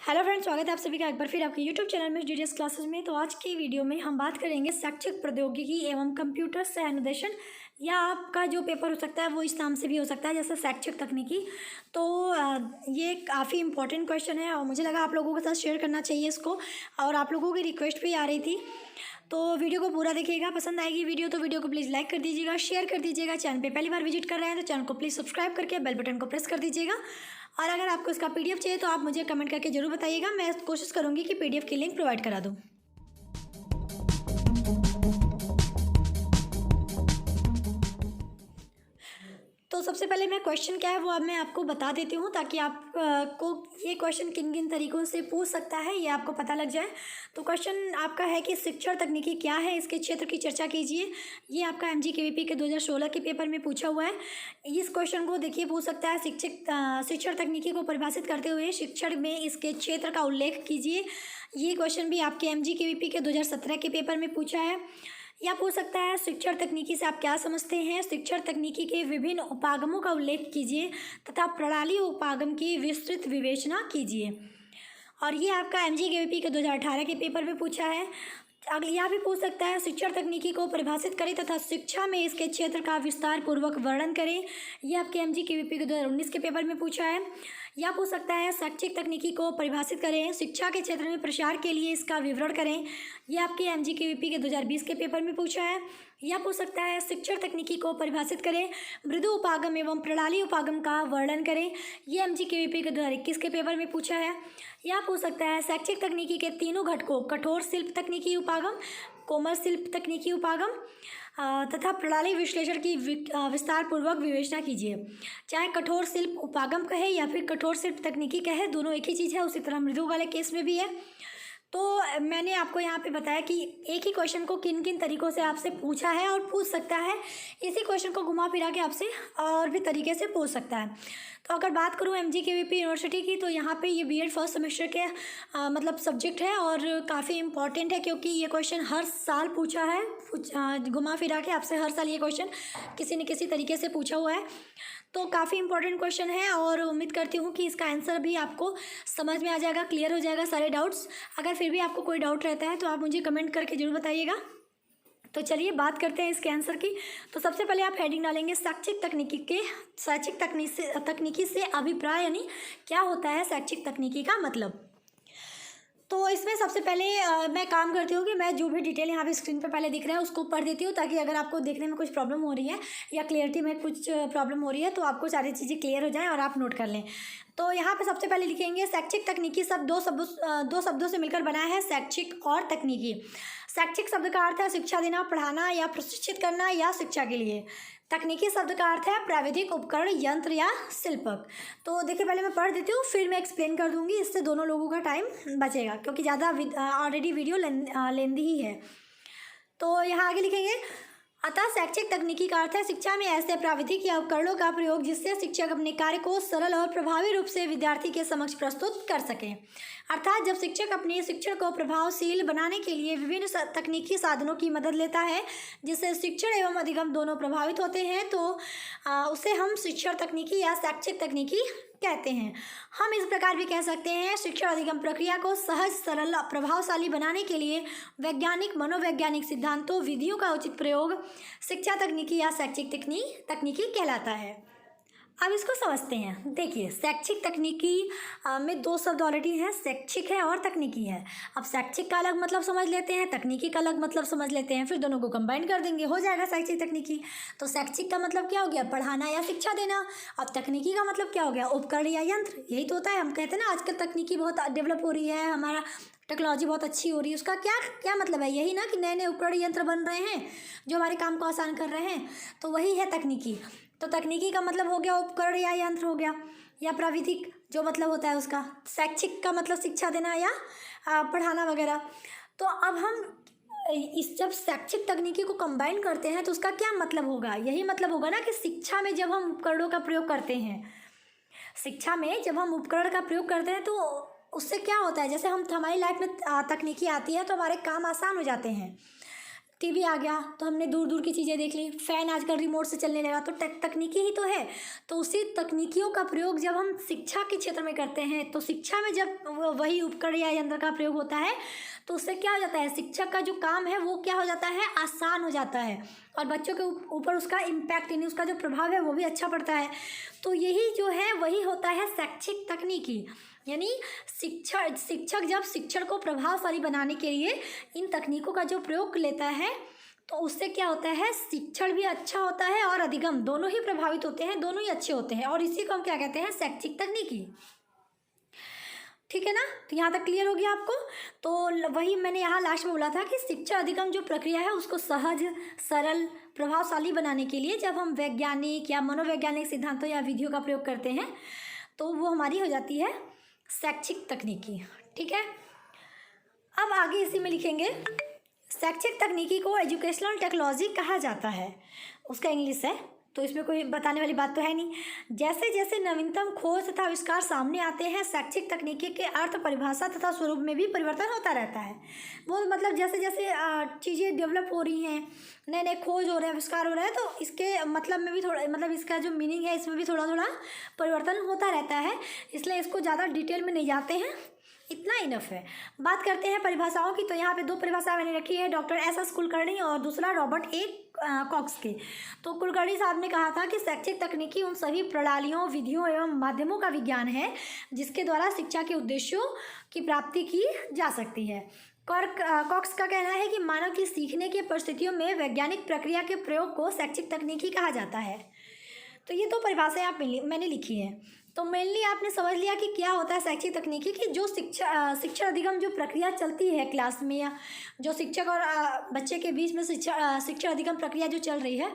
Hello friends, स्वागत है आप सभी का एक बार फिर आपके यूट्यूब चैनल में डीडीएस क्लासेस में। तो आज की वीडियो में हम बात करेंगे शैक्षिक प्रौद्योगिकी एवं कंप्यूटर से अनुदेशन, या आपका जो पेपर हो सकता है वो इस नाम से भी हो सकता है, जैसे शैक्षिक तकनीकी। तो ये काफ़ी इंपॉर्टेंट क्वेश्चन है और मुझे लगा आप लोगों के साथ शेयर करना चाहिए इसको, और आप लोगों की रिक्वेस्ट भी आ रही थी। तो वीडियो को पूरा देखिएगा, पसंद आएगी वीडियो तो वीडियो को प्लीज़ लाइक कर दीजिएगा, शेयर कर दीजिएगा। चैनल पे पहली बार विजिट कर रहे हैं तो चैनल को प्लीज़ सब्सक्राइब करके बेल बटन को प्रेस कर दीजिएगा। और अगर आपको इसका पीडीएफ चाहिए तो आप मुझे कमेंट करके ज़रूर बताइएगा, मैं कोशिश करूँगी कि पीडीएफ की लिंक प्रोवाइड करा दूँ। तो सबसे पहले मैं क्वेश्चन क्या है वो अब मैं आपको बता देती हूँ, ताकि आप को ये क्वेश्चन किन किन तरीक़ों से पूछ सकता है ये आपको पता लग जाए। तो क्वेश्चन आपका है कि शिक्षण तकनीकी क्या है, इसके क्षेत्र की चर्चा कीजिए। ये आपका एमजीकेवीपी के 2016 के पेपर में पूछा हुआ है। इस क्वेश्चन को देखिए पूछ सकता है, शिक्षण तकनीकी को परिभाषित करते हुए शिक्षण में इसके क्षेत्र का उल्लेख कीजिए। ये क्वेश्चन भी आपके एमजीकेवीपी के 2017 के पेपर में पूछा है। या पूछ सकता है, शिक्षण तकनीकी से आप क्या समझते हैं, शिक्षण तकनीकी के विभिन्न उपागमों का उल्लेख कीजिए तथा प्रणाली उपागम की विस्तृत विवेचना कीजिए। और ये आपका एमजीकेवीपी के 2018 के पेपर में पूछा है। अगले यह भी पूछ सकता है, शिक्षण तकनीकी को परिभाषित करें तथा शिक्षा में इसके क्षेत्र का विस्तार पूर्वक वर्णन करें। यह आपके एमजीकेवीपी के 2019 के पेपर में पूछा है। यह पूछ सकता है, शैक्षिक तकनीकी को परिभाषित करें, शिक्षा के क्षेत्र में प्रसार के लिए इसका विवरण करें। यह आपके एमजीकेवीपी के 2020 के पेपर में पूछा है। यह पूछ सकता है, शिक्षण तकनीकी को परिभाषित करें, मृदु उपागम एवं प्रणाली उपागम का वर्णन करें। यह एमजीकेवीपी के 2021 के पेपर में पूछा है। यह पूछ सकता है, शैक्षिक तकनीकी के तीनों घटकों कठोर शिल्प तकनीकी उपागम, कोमल शिल्प तकनीकी उपागम तथा प्रणाली विश्लेषण की विस्तार पूर्वक विवेचना कीजिए। चाहे कठोर शिल्प उपागम कहे या फिर कठोर शिल्प तकनीकी कहे, दोनों एक ही चीज़ है। उसी तरह मृदु वाले केस में भी है। तो मैंने आपको यहाँ पे बताया कि एक ही क्वेश्चन को किन किन तरीक़ों से आपसे पूछा है और पूछ सकता है। इसी क्वेश्चन को घुमा फिरा के आपसे और भी तरीके से पूछ सकता है। तो अगर बात करूँ एमजीकेवीपी यूनिवर्सिटी की, तो यहाँ पे ये बीएड फर्स्ट सेमेस्टर के मतलब सब्जेक्ट है और काफ़ी इंपॉर्टेंट है, क्योंकि ये क्वेश्चन हर साल पूछा है। घुमा फिरा के आपसे हर साल ये क्वेश्चन किसी न किसी तरीके से पूछा हुआ है। तो काफ़ी इंपॉर्टेंट क्वेश्चन है और उम्मीद करती हूँ कि इसका आंसर भी आपको समझ में आ जाएगा, क्लियर हो जाएगा सारे डाउट्स। अगर फिर भी आपको कोई डाउट रहता है तो आप मुझे कमेंट करके ज़रूर बताइएगा। तो चलिए बात करते हैं इसके आंसर की। तो सबसे पहले आप हेडिंग डालेंगे शैक्षिक तकनीकी से अभिप्राय, यानी क्या होता है शैक्षिक तकनीकी का मतलब। तो इसमें सबसे पहले मैं काम करती हूँ कि मैं जो भी डिटेल यहाँ पे स्क्रीन पे पहले दिख रहा है उसको पढ़ देती हूँ, ताकि अगर आपको देखने में कुछ प्रॉब्लम हो रही है या क्लियरिटी में कुछ प्रॉब्लम हो रही है तो आपको सारी चीज़ें क्लियर हो जाए और आप नोट कर लें। तो यहाँ पे सबसे पहले लिखेंगे, शैक्षिक तकनीकी शब्द दो शब्दों से मिलकर बना है, शैक्षिक और तकनीकी। शैक्षिक शब्द का अर्थ है शिक्षा देना, पढ़ाना या प्रशिक्षित करना या शिक्षा के लिए। तकनीकी शब्द का अर्थ है प्राविधिक उपकरण, यंत्र या शिल्पक। तो देखिए पहले मैं पढ़ देती हूँ, फिर मैं एक्सप्लेन कर दूँगी, इससे दोनों लोगों का टाइम बचेगा, क्योंकि ज़्यादा ऑलरेडी वीडियो लेंदी ही है। तो यहाँ आगे लिखेंगे, अतः शैक्षिक तकनीकी का अर्थ है शिक्षा में ऐसे प्राविधिक या उपकरणों का प्रयोग जिससे शिक्षक अपने कार्य को सरल और प्रभावी रूप से विद्यार्थी के समक्ष प्रस्तुत कर सकें। अर्थात जब शिक्षक अपने शिक्षण को प्रभावशील बनाने के लिए विभिन्न तकनीकी साधनों की मदद लेता है जिससे शिक्षण एवं अधिगम दोनों प्रभावित होते हैं, तो उसे हम शिक्षण तकनीकी या शैक्षिक तकनीकी कहते हैं। हम इस प्रकार भी कह सकते हैं, शिक्षण अधिगम प्रक्रिया को सहज, सरल, प्रभावशाली बनाने के लिए वैज्ञानिक, मनोवैज्ञानिक सिद्धांतों, विधियों का उचित प्रयोग शिक्षा तकनीकी या शैक्षिक तकनीकी कहलाता है। अब इसको समझते हैं। देखिए शैक्षिक तकनीकी में दो शब्द ऑलरेडी हैं, शैक्षिक है और तकनीकी है। अब शैक्षिक का अलग मतलब समझ लेते हैं, तकनीकी का अलग मतलब समझ लेते हैं, फिर दोनों को कंबाइन कर देंगे, हो जाएगा शैक्षिक तकनीकी। तो शैक्षिक का मतलब क्या हो गया, पढ़ाना या शिक्षा देना। अब तकनीकी का मतलब क्या हो गया, उपकरण या यंत्र। यही तो होता है, हम कहते हैं ना आजकल तकनीकी बहुत डेवलप हो रही है, हमारा टेक्नोलॉजी बहुत अच्छी हो रही है। उसका क्या क्या मतलब है, यही ना कि नए नए उपकरण यंत्र बन रहे हैं जो हमारे काम को आसान कर रहे हैं, तो वही है तकनीकी। तो तकनीकी का मतलब हो गया उपकरण या यंत्र हो गया, या प्राविधिक जो मतलब होता है उसका। शैक्षिक का मतलब शिक्षा देना या पढ़ाना वगैरह। तो अब हम जब शैक्षिक तकनीकी को कंबाइन करते हैं तो उसका क्या मतलब होगा, यही मतलब होगा ना कि शिक्षा में जब हम उपकरणों का प्रयोग करते हैं, शिक्षा में जब हम उपकरण का प्रयोग करते हैं तो उससे क्या होता है, जैसे हमारी लाइफ में तकनीकी आती है तो हमारे काम आसान हो जाते हैं। टीवी आ गया तो हमने दूर दूर की चीज़ें देख ली, फ़ैन आजकल रिमोट से चलने लगा, तो तकनीकी ही तो है। तो उसी तकनीकियों का प्रयोग जब हम शिक्षा के क्षेत्र में करते हैं, तो शिक्षा में जब वही उपकरण या यंत्र का प्रयोग होता है तो उससे क्या हो जाता है, शिक्षक का जो काम है वो क्या हो जाता है, आसान हो जाता है, और बच्चों के ऊपर उसका इम्पैक्ट यानी उसका जो प्रभाव है वो भी अच्छा पड़ता है। तो यही जो है वही होता है शैक्षिक तकनीकी, यानी शिक्षक जब शिक्षण को प्रभावशाली बनाने के लिए इन तकनीकों का जो प्रयोग लेता है तो उससे क्या होता है, शिक्षण भी अच्छा होता है और अधिगम दोनों ही प्रभावित होते हैं, दोनों ही अच्छे होते हैं, और इसी को हम क्या कहते हैं, शैक्षिक तकनीकी। ठीक है ना, तो यहाँ तक क्लियर हो गया आपको। तो वही मैंने यहाँ लास्ट में बोला था कि शिक्षा अधिगम जो प्रक्रिया है उसको सहज, सरल, प्रभावशाली बनाने के लिए जब हम वैज्ञानिक या मनोवैज्ञानिक सिद्धांतों या विधियों का प्रयोग करते हैं तो वो हमारी हो जाती है शैक्षिक तकनीकी। ठीक है, अब आगे इसी में लिखेंगे शैक्षिक तकनीकी को एजुकेशनल टेक्नोलॉजी कहा जाता है, उसका इंग्लिश है, तो इसमें कोई बताने वाली बात तो है नहीं। जैसे जैसे नवीनतम खोज तथा आविष्कार सामने आते हैं, शैक्षिक तकनीकी के अर्थ, परिभाषा तथा स्वरूप में भी परिवर्तन होता रहता है। वो मतलब जैसे जैसे चीज़ें डेवलप हो रही हैं, नए नए खोज हो रहे हैं, आविष्कार हो रहा है, तो इसके मतलब में भी थोड़ा, मतलब इसका जो मीनिंग है इसमें भी थोड़ा थोड़ा परिवर्तन होता रहता है, इसलिए इसको ज़्यादा डिटेल में नहीं जाते हैं, इतना इनफ है। बात करते हैं परिभाषाओं की, तो यहाँ पे दो परिभाषा मैंने रखी है, डॉक्टर एस कुलकर्णी और दूसरा रॉबर्ट ए कॉक्स की। तो कुलकर्णी साहब ने कहा था कि शैक्षिक तकनीकी उन सभी प्रणालियों, विधियों एवं माध्यमों का विज्ञान है जिसके द्वारा शिक्षा के उद्देश्यों की प्राप्ति की जा सकती है। कॉक्स का कहना है कि मानव की सीखने की परिस्थितियों में वैज्ञानिक प्रक्रिया के प्रयोग को शैक्षिक तकनीकी कहा जाता है। तो ये दो परिभाषाएं मैंने लिखी है। तो मेनली आपने समझ लिया कि क्या होता है शैक्षिक तकनीकी की, जो शिक्षण अधिगम जो प्रक्रिया चलती है क्लास में, या जो शिक्षक और बच्चे के बीच में शिक्षण अधिगम प्रक्रिया जो चल रही है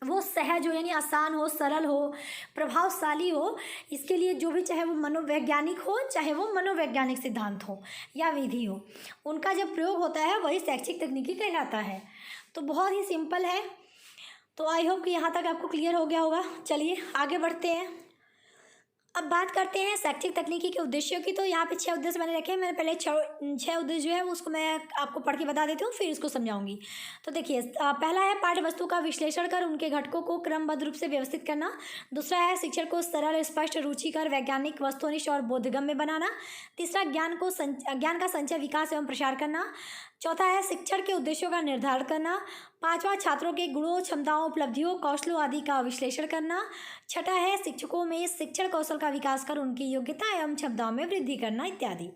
वो सहज हो, यानी आसान हो, सरल हो, प्रभावशाली हो। इसके लिए जो भी, चाहे वो मनोवैज्ञानिक हो, चाहे वो मनोवैज्ञानिक सिद्धांत हो या विधि हो, उनका जब प्रयोग होता है वही शैक्षिक तकनीकी कहलाता है। तो बहुत ही सिंपल है। तो आई होप कि यहाँ तक आपको क्लियर हो गया होगा। चलिए आगे बढ़ते हैं। अब बात करते हैं शैक्षिक तकनीकी के उद्देश्यों की। तो यहाँ पे 6 उद्देश्य मैंने रखे हैं। मैंने पहले 6 उद्देश्य जो है उसको मैं आपको पढ़ के बता देती हूँ, फिर इसको समझाऊंगी। तो देखिए, पहला है पाठ्य वस्तु का विश्लेषण कर उनके घटकों को क्रमबद्ध रूप से व्यवस्थित करना। दूसरा है शिक्षण को सरल, स्पष्ट, रुचिकर, वैज्ञानिक, वस्तुनिष्ठ और बोधगम्य बनाना। तीसरा ज्ञान का संचय, विकास एवं प्रसार करना। चौथा है शिक्षण के उद्देश्यों का निर्धारण करना। पांचवा छात्रों के गुणों, क्षमताओं, उपलब्धियों, कौशलों आदि का विश्लेषण करना। छठा है शिक्षकों में शिक्षण कौशल का विकास कर उनकी योग्यता एवं क्षमताओं में वृद्धि करना इत्यादि।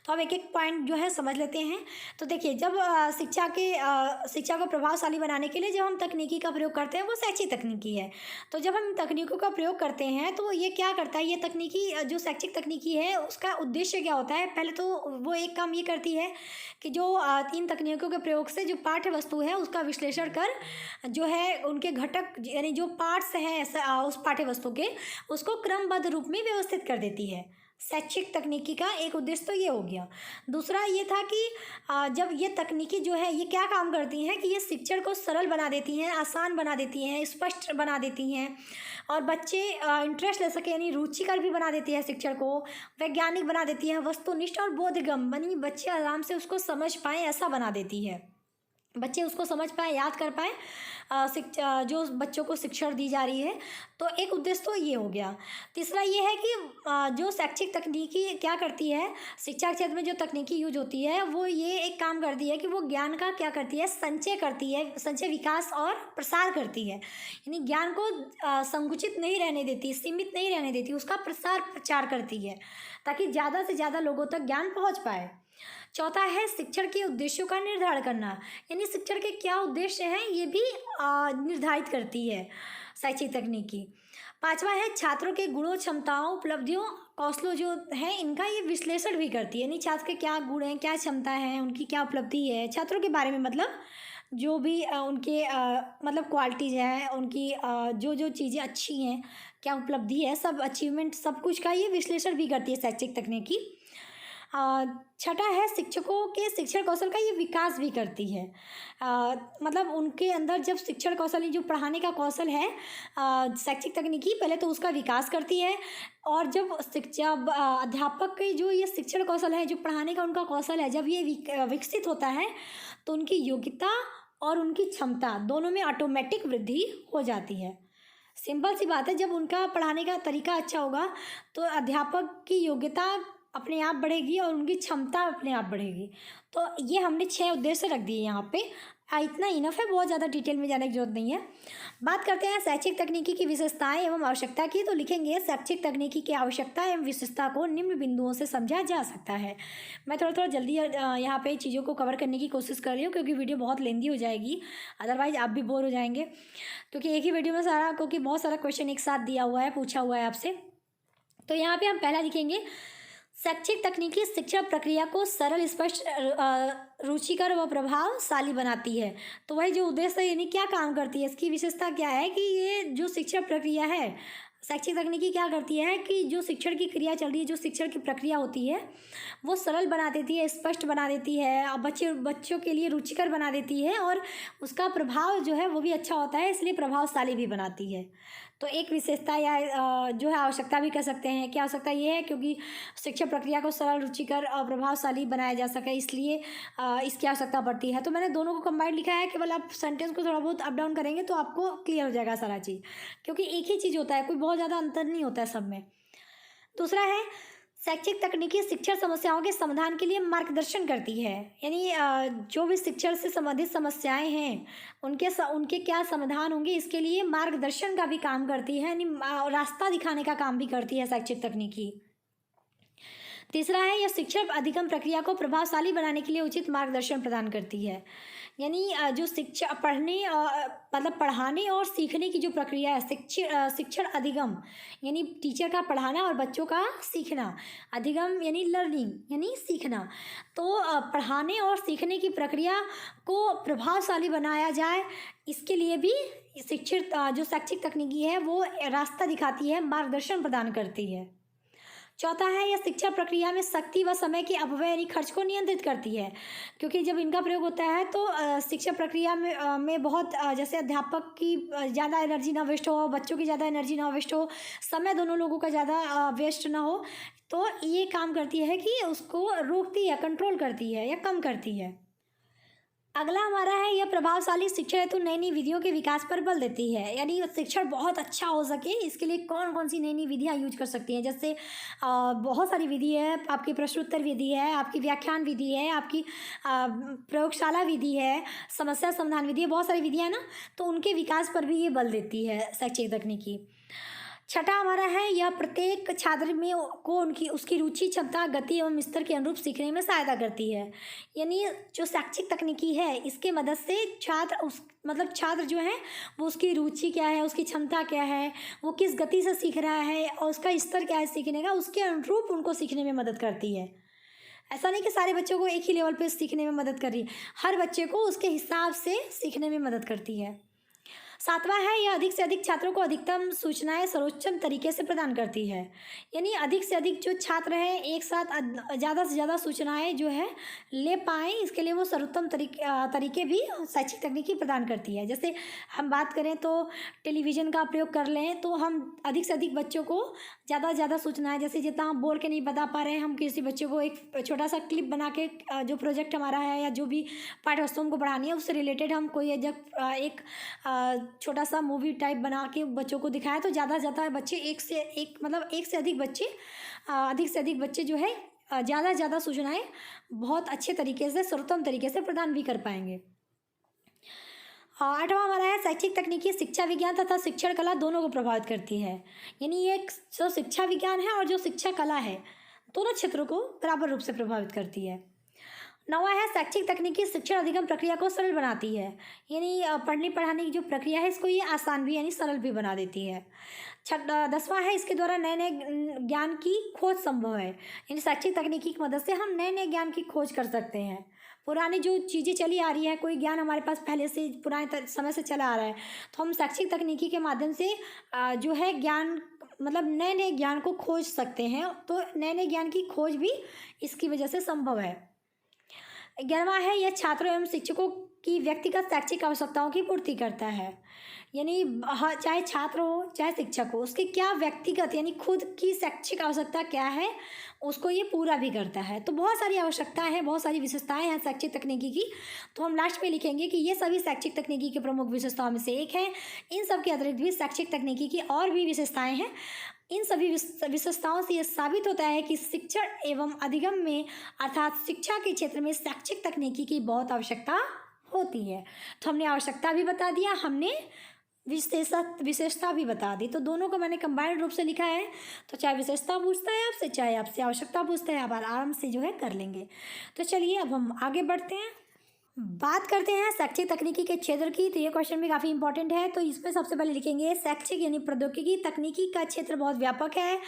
तो अब एक एक पॉइंट जो है समझ लेते हैं। तो देखिए, जब शिक्षा को प्रभावशाली बनाने के लिए जब हम तकनीकी का प्रयोग करते हैं वो शैक्षिक तकनीकी है। तो जब हम तकनीकों का प्रयोग करते हैं तो ये क्या करता है, ये तकनीकी जो शैक्षिक तकनीकी है उसका उद्देश्य क्या होता है। पहले तो वो एक काम ये करती है कि जो इन तकनीकों के प्रयोग से जो पाठ्य वस्तु है उसका विश्लेषण कर जो है उनके घटक यानी जो पार्ट्स हैं उस पाठ्य वस्तु के, उसको क्रमबद्ध रूप में व्यवस्थित कर देती है। शैक्षिक तकनीकी का एक उद्देश्य तो ये हो गया। दूसरा ये था कि जब ये तकनीकी जो है ये क्या काम करती हैं कि ये शिक्षण को सरल बना देती हैं, आसान बना देती हैं, स्पष्ट बना देती हैं, और बच्चे इंटरेस्ट ले सके यानी रुचिकर भी बना देती है शिक्षण को, वैज्ञानिक बना देती है, वस्तुनिष्ठ और बोधगम्य यानी बच्चे आराम से उसको समझ पाएँ ऐसा बना देती है, बच्चे उसको समझ पाए, याद कर पाए जो बच्चों को शिक्षण दी जा रही है। तो एक उद्देश्य तो ये हो गया। तीसरा ये है कि जो शैक्षिक तकनीकी क्या करती है, शिक्षा क्षेत्र में जो तकनीकी यूज होती है वो ये एक काम करती है कि वो ज्ञान का क्या करती है, संचय करती है, संचय, विकास और प्रसार करती है। यानी ज्ञान को संकुचित नहीं रहने देती, सीमित नहीं रहने देती, उसका प्रसार प्रचार करती है ताकि ज़्यादा से ज़्यादा लोगों तक ज्ञान पहुँच पाए। चौथा है शिक्षण के उद्देश्यों का निर्धारण करना, यानी शिक्षण के क्या उद्देश्य हैं ये भी निर्धारित करती है शैक्षिक तकनीकी। पांचवा है छात्रों के गुणों, क्षमताओं, उपलब्धियों, कौशलों जो हैं इनका ये विश्लेषण भी करती है, यानी छात्र के क्या गुण हैं, क्या क्षमता है, उनकी क्या उपलब्धि है, छात्रों के बारे में मतलब जो भी उनके मतलब क्वालिटीज़ हैं, उनकी जो जो चीज़ें अच्छी हैं, क्या उपलब्धि है, सब अचीवमेंट, सब कुछ का ये विश्लेषण भी करती है शैक्षिक तकनीकी। छठा है शिक्षकों के शिक्षण कौशल का ये विकास भी करती है। मतलब उनके अंदर जब शिक्षण कौशल जो पढ़ाने का कौशल है शैक्षिक तकनीकी पहले तो उसका विकास करती है, और जब अध्यापक के जो ये शिक्षण कौशल है, जो पढ़ाने का उनका कौशल है, जब ये विकसित होता है तो उनकी योग्यता और उनकी क्षमता दोनों में ऑटोमेटिक वृद्धि हो जाती है। सिंपल सी बात है, जब उनका पढ़ाने का तरीका अच्छा होगा तो अध्यापक की योग्यता अपने आप बढ़ेगी और उनकी क्षमता अपने आप बढ़ेगी। तो ये हमने 6 उद्देश्य रख दिए यहाँ पे। इतना इनफ है, बहुत ज़्यादा डिटेल में जाने की जरूरत नहीं है। बात करते हैं शैक्षिक तकनीकी की विशेषताएं एवं आवश्यकता की। तो लिखेंगे शैक्षिक तकनीकी की आवश्यकता एवं विशेषता को निम्न बिंदुओं से समझा जा सकता है। मैं थोड़ा थोड़ा जल्दी यहाँ पे चीज़ों को कवर करने की कोशिश कर रही हूँ क्योंकि वीडियो बहुत लेंदी हो जाएगी, अदरवाइज आप भी बोर हो जाएंगे, क्योंकि एक ही वीडियो में सारा, क्योंकि बहुत सारा क्वेश्चन एक साथ दिया हुआ है, पूछा हुआ है आपसे। तो यहाँ पर हम पहला लिखेंगे शैक्षिक तकनीकी शिक्षा प्रक्रिया को सरल, स्पष्ट, रुचिकर व प्रभावशाली बनाती है। तो वही जो उद्देश्य है, यानी क्या काम करती है, इसकी विशेषता क्या है कि ये जो शिक्षा प्रक्रिया है, शैक्षिक तकनीकी क्या करती है कि जो शिक्षण की क्रिया चल रही है, जो शिक्षण की प्रक्रिया होती है, वो सरल बना देती है, स्पष्ट बना देती है, और बच्चों के लिए रुचिकर बना देती है, और उसका प्रभाव जो है वो भी अच्छा होता है, इसलिए प्रभावशाली भी बनाती है। तो एक विशेषता या जो है आवश्यकता भी कह सकते हैं। क्या आवश्यकता ये है, क्योंकि शिक्षा प्रक्रिया को सरल, रुचिकर और प्रभावशाली बनाया जा सके, इसलिए इसकी आवश्यकता पड़ती है। तो मैंने दोनों को कंबाइंड लिखा है, केवल आप सेंटेंस को थोड़ा बहुत अप डाउन करेंगे तो आपको क्लियर हो जाएगा सारा चीज़, क्योंकि एक ही चीज़ होता है, कोई बहुत ज़्यादा अंतर नहीं होता है सब में। दूसरा है शैक्षिक तकनीकी शिक्षण समस्याओं के समाधान के लिए मार्गदर्शन करती है। यानी जो भी शिक्षण से संबंधित समस्याएं हैं उनके क्या समाधान होंगे, इसके लिए मार्गदर्शन का भी काम करती है, यानी रास्ता दिखाने का काम भी करती है शैक्षिक तकनीकी। तीसरा है यह शिक्षण अधिगम प्रक्रिया को प्रभावशाली बनाने के लिए उचित मार्गदर्शन प्रदान करती है। यानी जो शिक्षा मतलब पढ़ाने और सीखने की जो प्रक्रिया है, शिक्षण अधिगम यानी टीचर का पढ़ाना और बच्चों का सीखना, अधिगम यानी लर्निंग यानी सीखना। तो पढ़ाने और सीखने की प्रक्रिया को प्रभावशाली बनाया जाए, इसके लिए भी शिक्षित जो शैक्षिक तकनीकी है वो रास्ता दिखाती है, मार्गदर्शन प्रदान करती है। चौथा है यह शिक्षा प्रक्रिया में शक्ति व समय के अपव्यय यानी खर्च को नियंत्रित करती है, क्योंकि जब इनका प्रयोग होता है तो शिक्षा प्रक्रिया में बहुत जैसे अध्यापक की ज़्यादा एनर्जी ना वेस्ट हो, बच्चों की ज़्यादा एनर्जी ना वेस्ट हो, समय दोनों लोगों का ज़्यादा वेस्ट ना हो, तो ये काम करती है कि उसको रोकती है, कंट्रोल करती है या कम करती है। अगला हमारा है यह प्रभावशाली शिक्षण हेतु नई नई विधियों के विकास पर बल देती है। यानी शिक्षण बहुत अच्छा हो सके इसके लिए कौन कौन सी नई नई विधियाँ यूज कर सकती हैं, जैसे बहुत सारी विधि है, आपकी प्रश्नोत्तर विधि है, आपकी व्याख्यान विधि है, आपकी प्रयोगशाला विधि है, समस्या समाधान विधि है, बहुत सारी विधियाँ है ना, तो उनके विकास पर भी ये बल देती है शैक्षिक तकनीकी। छठा हमारा है यह प्रत्येक छात्र में को उसकी रुचि, क्षमता, गति एवं स्तर के अनुरूप सीखने में सहायता करती है। यानी जो शैक्षिक तकनीकी है इसके मदद से छात्र जो है वो उसकी रुचि क्या है, उसकी क्षमता क्या है, वो किस गति से सीख रहा है और उसका स्तर क्या है सीखने का, उसके अनुरूप उनको सीखने में मदद करती है। ऐसा नहीं कि सारे बच्चों को एक ही लेवल पे सीखने में मदद कर रही है, हर बच्चे को उसके हिसाब से सीखने में मदद करती है। सातवां है यह अधिक से अधिक छात्रों को अधिकतम सूचनाएं सर्वोत्तम तरीके से प्रदान करती है। यानी अधिक से अधिक जो छात्र हैं एक साथ ज़्यादा से ज़्यादा सूचनाएं जो है ले पाएँ, इसके लिए वो सर्वोत्तम तरीके भी शैक्षिक तकनीकी प्रदान करती है। जैसे हम बात करें तो टेलीविज़न का प्रयोग कर लें तो हम अधिक से अधिक बच्चों को ज़्यादा से ज़्यादा सूचनाएं, जैसे जितना हम बोल के नहीं बता पा रहे हैं, हम किसी बच्चे को एक छोटा सा क्लिप बना के जो प्रोजेक्ट हमारा है या जो भी पाठ्यपुस्तकों को पढ़ानी है उससे रिलेटेड हम कोई एक छोटा सा मूवी टाइप बना के बच्चों को दिखाया तो ज़्यादा से ज़्यादा बच्चे एक से अधिक बच्चे जो है ज़्यादा से ज़्यादा सूचनाएं बहुत अच्छे तरीके से, सर्वोत्तम तरीके से प्रदान भी कर पाएंगे। आठवां हमारा है शैक्षिक तकनीकी शिक्षा विज्ञान तथा शिक्षण कला दोनों को प्रभावित करती है। यानी ये जो शिक्षा विज्ञान है और जो शिक्षा कला है दोनों क्षेत्रों को बराबर रूप से प्रभावित करती है। नौवां है शैक्षिक तकनीकी शिक्षण अधिगम प्रक्रिया को सरल बनाती है। यानी पढ़ने पढ़ाने की जो प्रक्रिया है इसको ये आसान भी यानी सरल भी बना देती है। 10वां है इसके द्वारा नए नए ज्ञान की खोज संभव है। यानी शैक्षिक तकनीकी की मदद से हम नए नए ज्ञान की खोज कर सकते हैं। पुरानी जो चीज़ें चली आ रही है, कोई ज्ञान हमारे पास पहले से पुराने समय से चला आ रहा है, तो हम शैक्षिक तकनीकी के माध्यम से जो है ज्ञान नए नए ज्ञान को खोज सकते हैं। तो नए नए ज्ञान की खोज भी इसकी वजह से संभव है। 11वां है यह छात्रों एवं शिक्षकों की व्यक्तिगत शैक्षिक आवश्यकताओं की पूर्ति करता है। यानी चाहे छात्र हो चाहे शिक्षक हो, उसकी क्या व्यक्तिगत यानी खुद की शैक्षिक आवश्यकता क्या है, उसको ये पूरा भी करता है। तो बहुत सारी आवश्यकताएं हैं, बहुत सारी विशेषताएं हैं शैक्षिक तकनीकी की। तो हम लास्ट में लिखेंगे कि ये सभी शैक्षिक तकनीकी के प्रमुख विशेषताओं में से एक है। इन सब के अतिरिक्त भी शैक्षिक तकनीकी की और भी विशेषताएं हैं। इन सभी विशेषताओं से ये साबित होता है कि शिक्षण एवं अधिगम में अर्थात शिक्षा के क्षेत्र में शैक्षिक तकनीकी की बहुत आवश्यकता होती है। तो हमने आवश्यकता भी बता दिया, हमने विशेषता भी बता दी। तो दोनों को मैंने कंबाइंड रूप से लिखा है। तो चाहे विशेषता पूछता है आपसे, चाहे आपसे आवश्यकता पूछता है, आप आराम से जो है कर लेंगे। तो चलिए अब हम आगे बढ़ते हैं, बात करते हैं शैक्षिक तकनीकी के क्षेत्र की। तो ये क्वेश्चन भी काफ़ी इंपॉर्टेंट है। तो इसमें सबसे पहले लिखेंगे शैक्षिक यानी प्रौद्योगिकी तकनीकी का क्षेत्र बहुत व्यापक है।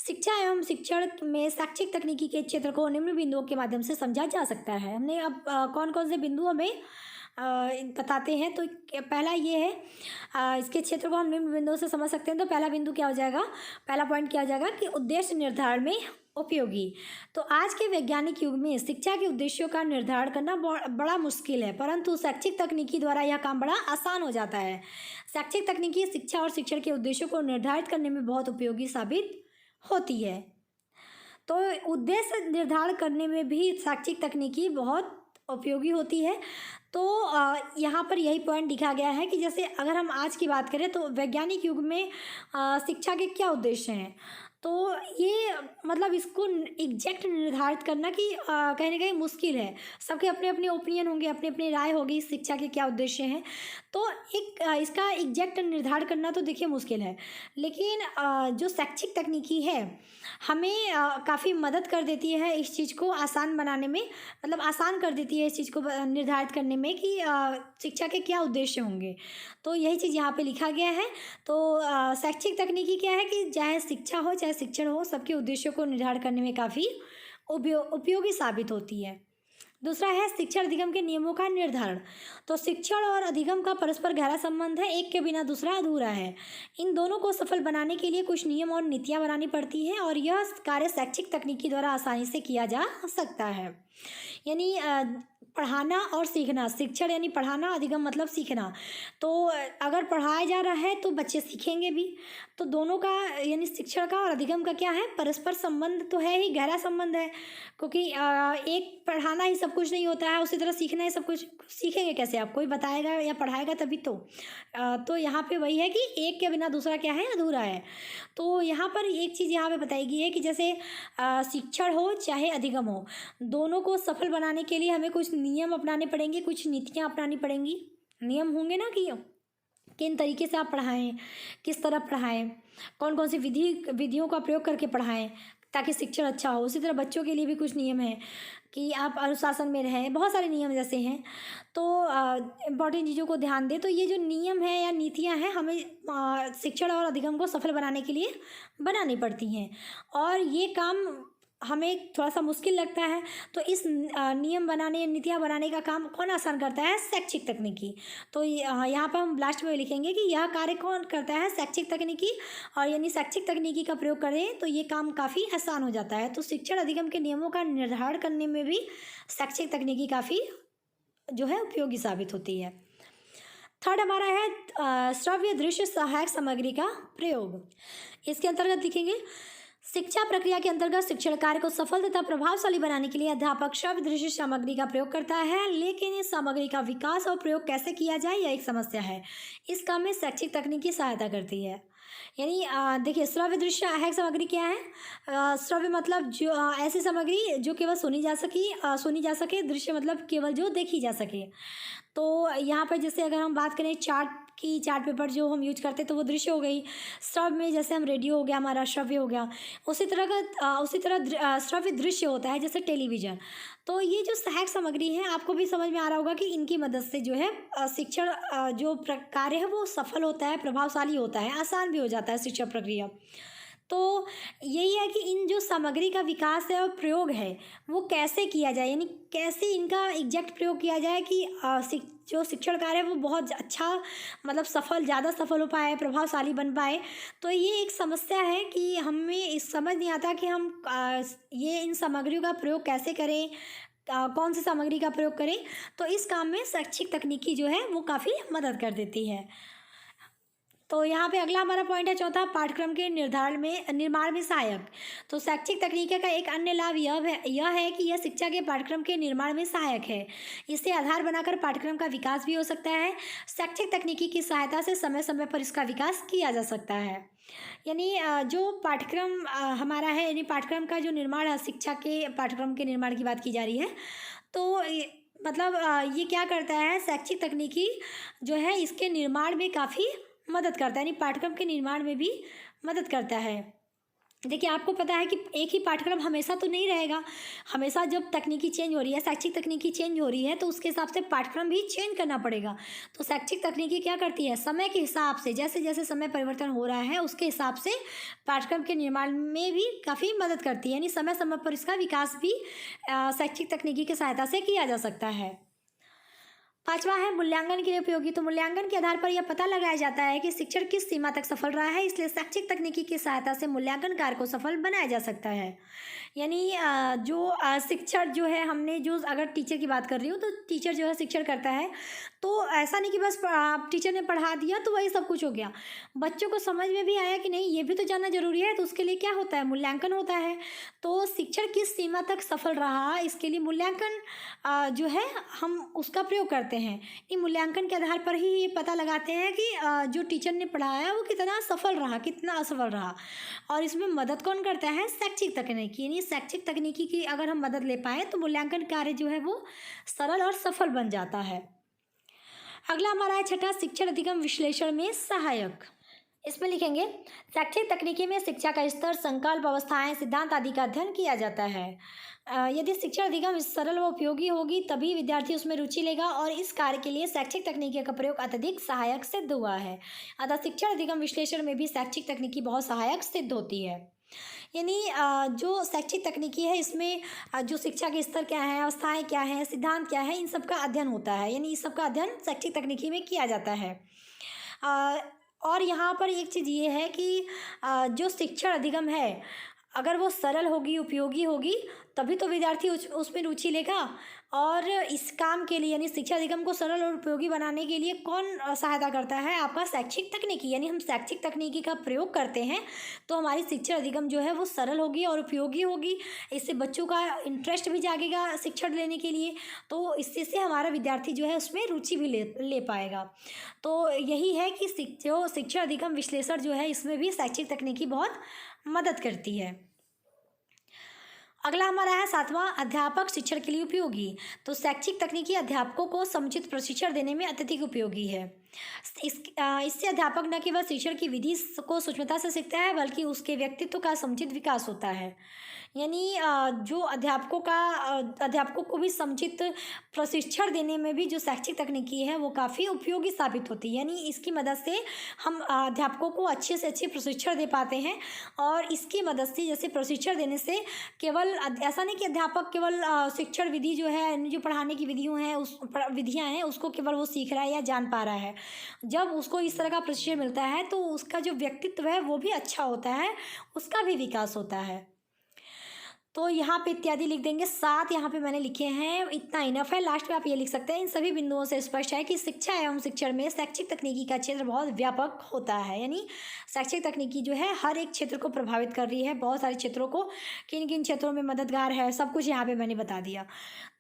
शिक्षा एवं शिक्षण में शैक्षिक तकनीकी के क्षेत्र को निम्न बिंदुओं के माध्यम से समझा जा सकता है। हमने अब कौन कौन से बिंदु हमें बताते हैं। तो पहला ये है, इसके क्षेत्र को हम निम्न बिंदुओं से समझ सकते हैं। तो पहला बिंदु क्या हो जाएगा, पहला पॉइंट क्या हो जाएगा कि उद्देश्य निर्धारण में उपयोगी। तो आज के वैज्ञानिक युग में शिक्षा के उद्देश्यों का निर्धारण करना बड़ा मुश्किल है, परंतु शैक्षिक तकनीकी द्वारा यह काम बड़ा आसान हो जाता है। शैक्षिक तकनीकी शिक्षा और शिक्षण के उद्देश्यों को निर्धारित करने में बहुत उपयोगी साबित होती है। तो उद्देश्य निर्धारण करने में भी शैक्षिक तकनीकी बहुत उपयोगी होती है। तो यहाँ पर यही पॉइंट लिखा गया है कि जैसे अगर हम आज की बात करें तो वैज्ञानिक युग में शिक्षा के क्या उद्देश्य हैं। तो ये मतलब इसको एग्जैक्ट निर्धारित करना कि कहीं ना कहीं मुश्किल है। सबके अपने अपने ओपिनियन होंगे, अपने अपने राय होगी शिक्षा के क्या उद्देश्य हैं। तो एक इसका एग्जैक्ट निर्धारण करना तो देखिए मुश्किल है, लेकिन जो शैक्षिक तकनीकी है हमें काफ़ी मदद कर देती है इस चीज़ को आसान बनाने में, मतलब आसान कर देती है इस चीज़ को निर्धारित करने में कि शिक्षा के क्या उद्देश्य होंगे। तो यही चीज़ यहाँ पे लिखा गया है। तो शैक्षिक तकनीकी क्या है कि चाहे शिक्षा हो चाहे शिक्षण हो, सबके उद्देश्यों को निर्धारण करने में काफ़ी उपयोगी साबित होती है। दूसरा है शिक्षण अधिगम के नियमों का निर्धारण। तो शिक्षण और अधिगम का परस्पर गहरा संबंध है, एक के बिना दूसरा अधूरा है। इन दोनों को सफल बनाने के लिए कुछ नियम और नीतियां बनानी पड़ती हैं और यह कार्य शैक्षिक तकनीकी द्वारा आसानी से किया जा सकता है। यानी पढ़ाना और सीखना, शिक्षण यानी पढ़ाना, अधिगम मतलब सीखना। तो अगर पढ़ाया जा रहा है तो बच्चे सीखेंगे भी। तो दोनों का यानी शिक्षण का और अधिगम का क्या है, परस्पर संबंध तो है ही, गहरा संबंध है। क्योंकि एक पढ़ाना ही सब कुछ नहीं होता है, उसी तरह सीखना ही सब कुछ। सीखेंगे कैसे, आप कोई बताएगा या पढ़ाएगा तभी तो यहाँ पे वही है कि एक के बिना दूसरा क्या है, अधूरा है। तो यहाँ पर एक चीज़ यहाँ पे बताई गई है कि जैसे शिक्षण हो चाहे अधिगम हो, दोनों को सफल बनाने के लिए हमें कुछ नियम अपनाने पड़ेंगे, कुछ नीतियाँ अपनानी पड़ेंगी। नियम होंगे ना कि किन तरीके से आप पढ़ाएं, किस तरह पढ़ाएं, कौन कौन सी विधियों का प्रयोग करके पढ़ाएं ताकि शिक्षण अच्छा हो। उसी तरह बच्चों के लिए भी कुछ नियम हैं कि आप अनुशासन में रहें, बहुत सारे नियम जैसे हैं। तो इम्पॉर्टेंट चीज़ों को ध्यान दें। तो ये जो नियम है या नीतियाँ हैं हमें शिक्षण और अधिगम को सफल बनाने के लिए बनानी पड़ती हैं, और ये काम हमें थोड़ा सा मुश्किल लगता है। तो इस नियम बनाने या नीतियाँ बनाने का काम कौन आसान करता है, शैक्षिक तकनीकी। तो यहाँ पर हम लास्ट में लिखेंगे कि यह कार्य कौन करता है, शैक्षिक तकनीकी। और यानी शैक्षिक तकनीकी का प्रयोग करें तो ये काम काफ़ी आसान हो जाता है। तो शिक्षण अधिगम के नियमों का निर्धारण करने में भी शैक्षिक तकनीकी काफ़ी जो है उपयोगी साबित होती है। थर्ड हमारा है श्रव्य दृश्य सहायक सामग्री का प्रयोग। इसके अंतर्गत लिखेंगे शिक्षा प्रक्रिया के अंतर्गत शिक्षण कार्य को सफल तथा प्रभावशाली बनाने के लिए अध्यापक श्रव्य दृश्य सामग्री का प्रयोग करता है, लेकिन इस सामग्री का विकास और प्रयोग कैसे किया जाए यह एक समस्या है। इस काम में शैक्षिक तकनीकी सहायता करती है। यानी देखिए श्रव्य दृश्य सहायक सामग्री क्या है। श्रव्य मतलब जो ऐसी सामग्री जो केवल सुनी जा सके। दृश्य मतलब केवल जो देखी जा सके। तो यहाँ पर जैसे अगर हम बात करें चार्ट पेपर जो हम यूज करते हैं तो वो दृश्य हो गई। श्रव्य में जैसे हम रेडियो हो गया, हमारा श्रव्य हो गया। उसी तरह श्रव्य दृश्य होता है जैसे टेलीविज़न। तो ये जो सहायक सामग्री है आपको भी समझ में आ रहा होगा कि इनकी मदद से जो है शिक्षण जो कार्य है वो सफल होता है, प्रभावशाली होता है, आसान भी हो जाता है शिक्षा प्रक्रिया। तो यही है कि इन जो सामग्री का विकास है और प्रयोग है वो कैसे किया जाए, यानी कैसे इनका एग्जैक्ट प्रयोग किया जाए कि जो शिक्षण कार्य है वो बहुत अच्छा मतलब ज़्यादा सफल हो पाए, प्रभावशाली बन पाए। तो ये एक समस्या है कि हमें समझ नहीं आता कि हम ये इन सामग्रियों का प्रयोग कैसे करें, कौन सी सामग्री का प्रयोग करें, तो इस काम में शैक्षिक तकनीकी जो है वो काफ़ी मदद कर देती है। तो यहाँ पे अगला हमारा पॉइंट है चौथा, पाठ्यक्रम के निर्माण में सहायक। तो शैक्षिक तकनीकी का एक अन्य लाभ यह है कि यह शिक्षा के पाठ्यक्रम के निर्माण में सहायक है। इससे आधार बनाकर पाठ्यक्रम का विकास भी हो सकता है। शैक्षिक तकनीकी की सहायता से समय समय पर इसका विकास किया जा सकता है। यानी जो पाठ्यक्रम हमारा है, यानी पाठ्यक्रम का जो निर्माण है, शिक्षा के पाठ्यक्रम के निर्माण की बात की जा रही है, तो मतलब ये क्या करता है, शैक्षिक तकनीकी जो है इसके निर्माण में काफ़ी मदद करता है, यानी पाठ्यक्रम के निर्माण में भी मदद करता है। देखिए, आपको पता है कि एक ही पाठ्यक्रम हमेशा तो नहीं रहेगा। हमेशा जब तकनीकी चेंज हो रही है, शैक्षिक तकनीकी चेंज हो रही है, तो उसके हिसाब से पाठ्यक्रम भी चेंज करना पड़ेगा। तो शैक्षिक तकनीकी क्या करती है, समय के हिसाब से, जैसे जैसे समय परिवर्तन हो रहा है उसके हिसाब से पाठ्यक्रम के निर्माण में भी काफ़ी मदद करती है। यानी समय समय पर इसका विकास भी शैक्षिक तकनीकी की सहायता से किया जा सकता है। पांचवा है मूल्यांकन के लिए उपयोगी। तो मूल्यांकन के आधार पर यह पता लगाया जाता है कि शिक्षण किस सीमा तक सफल रहा है, इसलिए शैक्षिक तकनीकी की सहायता से मूल्यांकन कार्य को सफल बनाया जा सकता है। यानी जो शिक्षण जो है, हमने जो अगर टीचर की बात कर रही हूँ, तो टीचर जो है शिक्षण करता है, तो ऐसा नहीं कि बस टीचर ने पढ़ा दिया तो वही सब कुछ हो गया। बच्चों को समझ में भी आया कि नहीं, ये भी तो जानना जरूरी है, तो उसके लिए क्या होता है, मूल्यांकन होता है। तो शिक्षण किस सीमा तक सफल रहा, इसके लिए मूल्यांकन जो है हम उसका प्रयोग करते हैं। ये मूल्यांकन के आधार पर ही ये पता लगाते हैं कि जो टीचर ने पढ़ाया वो कितना सफल रहा, कितना असफल रहा। और इसमें मदद कौन करता है, शैक्षिक तकनीकी। यानी शैक्षिक तकनीकी की अगर हम मदद ले पाए तो मूल्यांकन कार्य जो है वो सरल और सफल बन जाता है। अगला हमारा है छठा, शिक्षण अधिगम विश्लेषण में सहायक। इसमें लिखेंगे, शैक्षिक तकनीकी में शिक्षा का स्तर, संकल्प, अवस्थाएं, सिद्धांत आदि का अध्ययन किया जाता है। यदि शिक्षण अधिगम सरल व उपयोगी होगी तभी विद्यार्थी उसमें रुचि लेगा, और इस कार्य के लिए शैक्षिक तकनीकी का प्रयोग अत्यधिक सहायक सिद्ध हुआ है। अतः शिक्षण अधिगम विश्लेषण में भी शैक्षिक तकनीकी बहुत सहायक सिद्ध होती है। यानी जो शैक्षिक तकनीकी है इसमें जो शिक्षा के स्तर क्या है, अवस्थाएं क्या हैं, सिद्धांत क्या है, इन सब का अध्ययन होता है। यानी इस सब का अध्ययन शैक्षिक तकनीकी में किया जाता है। और यहाँ पर एक चीज़ ये है कि जो शिक्षण अधिगम है, अगर वो सरल होगी, उपयोगी होगी, तभी तो विद्यार्थी उसमें रुचि लेगा। और इस काम के लिए, यानी शिक्षा अधिगम को सरल और उपयोगी बनाने के लिए कौन सहायता करता है, आपका शैक्षिक तकनीकी। यानी हम शैक्षिक तकनीकी का प्रयोग करते हैं तो हमारी शिक्षा अधिगम जो है वो सरल होगी और उपयोगी होगी। इससे बच्चों का इंटरेस्ट भी जागेगा शिक्षण लेने के लिए, तो इससे हमारा विद्यार्थी जो है उसमें रुचि भी ले पाएगा। तो यही है कि जो शिक्षा अधिगम विश्लेषण जो है इसमें भी शैक्षिक तकनीकी बहुत मदद करती है। अगला हमारा है सातवां, अध्यापक शिक्षण के लिए उपयोगी। तो शैक्षिक तकनीकी अध्यापकों को समुचित प्रशिक्षण देने में अत्यधिक उपयोगी है। इससे अध्यापक न केवल शिक्षण की विधि को सूक्ष्मता से सीखता है, बल्कि उसके व्यक्तित्व का समुचित विकास होता है। यानी जो अध्यापकों को भी समुचित प्रशिक्षण देने में भी जो शैक्षिक तकनीकी है वो काफ़ी उपयोगी साबित होती है। यानी इसकी मदद से हम अध्यापकों को अच्छे से अच्छे प्रशिक्षण दे पाते हैं। और इसकी मदद से, जैसे प्रशिक्षण देने से केवल ऐसा नहीं कि अध्यापक केवल शिक्षण विधि जो है, जो पढ़ाने की विधियाँ हैं उसको केवल वो सीख रहा है या जान पा रहा है। जब उसको इस तरह का प्रशिक्षण मिलता है तो उसका जो व्यक्तित्व है वो भी अच्छा होता है, उसका भी विकास होता है। तो यहाँ पे इत्यादि लिख देंगे, 7 यहाँ पे मैंने लिखे हैं, इतना इनफ है। लास्ट में आप ये लिख सकते हैं। इन सभी बिंदुओं से स्पष्ट है कि शिक्षा एवं शिक्षण में शैक्षिक तकनीकी का क्षेत्र बहुत व्यापक होता है। यानी शैक्षिक तकनीकी जो है हर एक क्षेत्र को प्रभावित कर रही है, बहुत सारे क्षेत्रों को, किन किन क्षेत्रों में मददगार है, सब कुछ यहाँ पे मैंने बता दिया।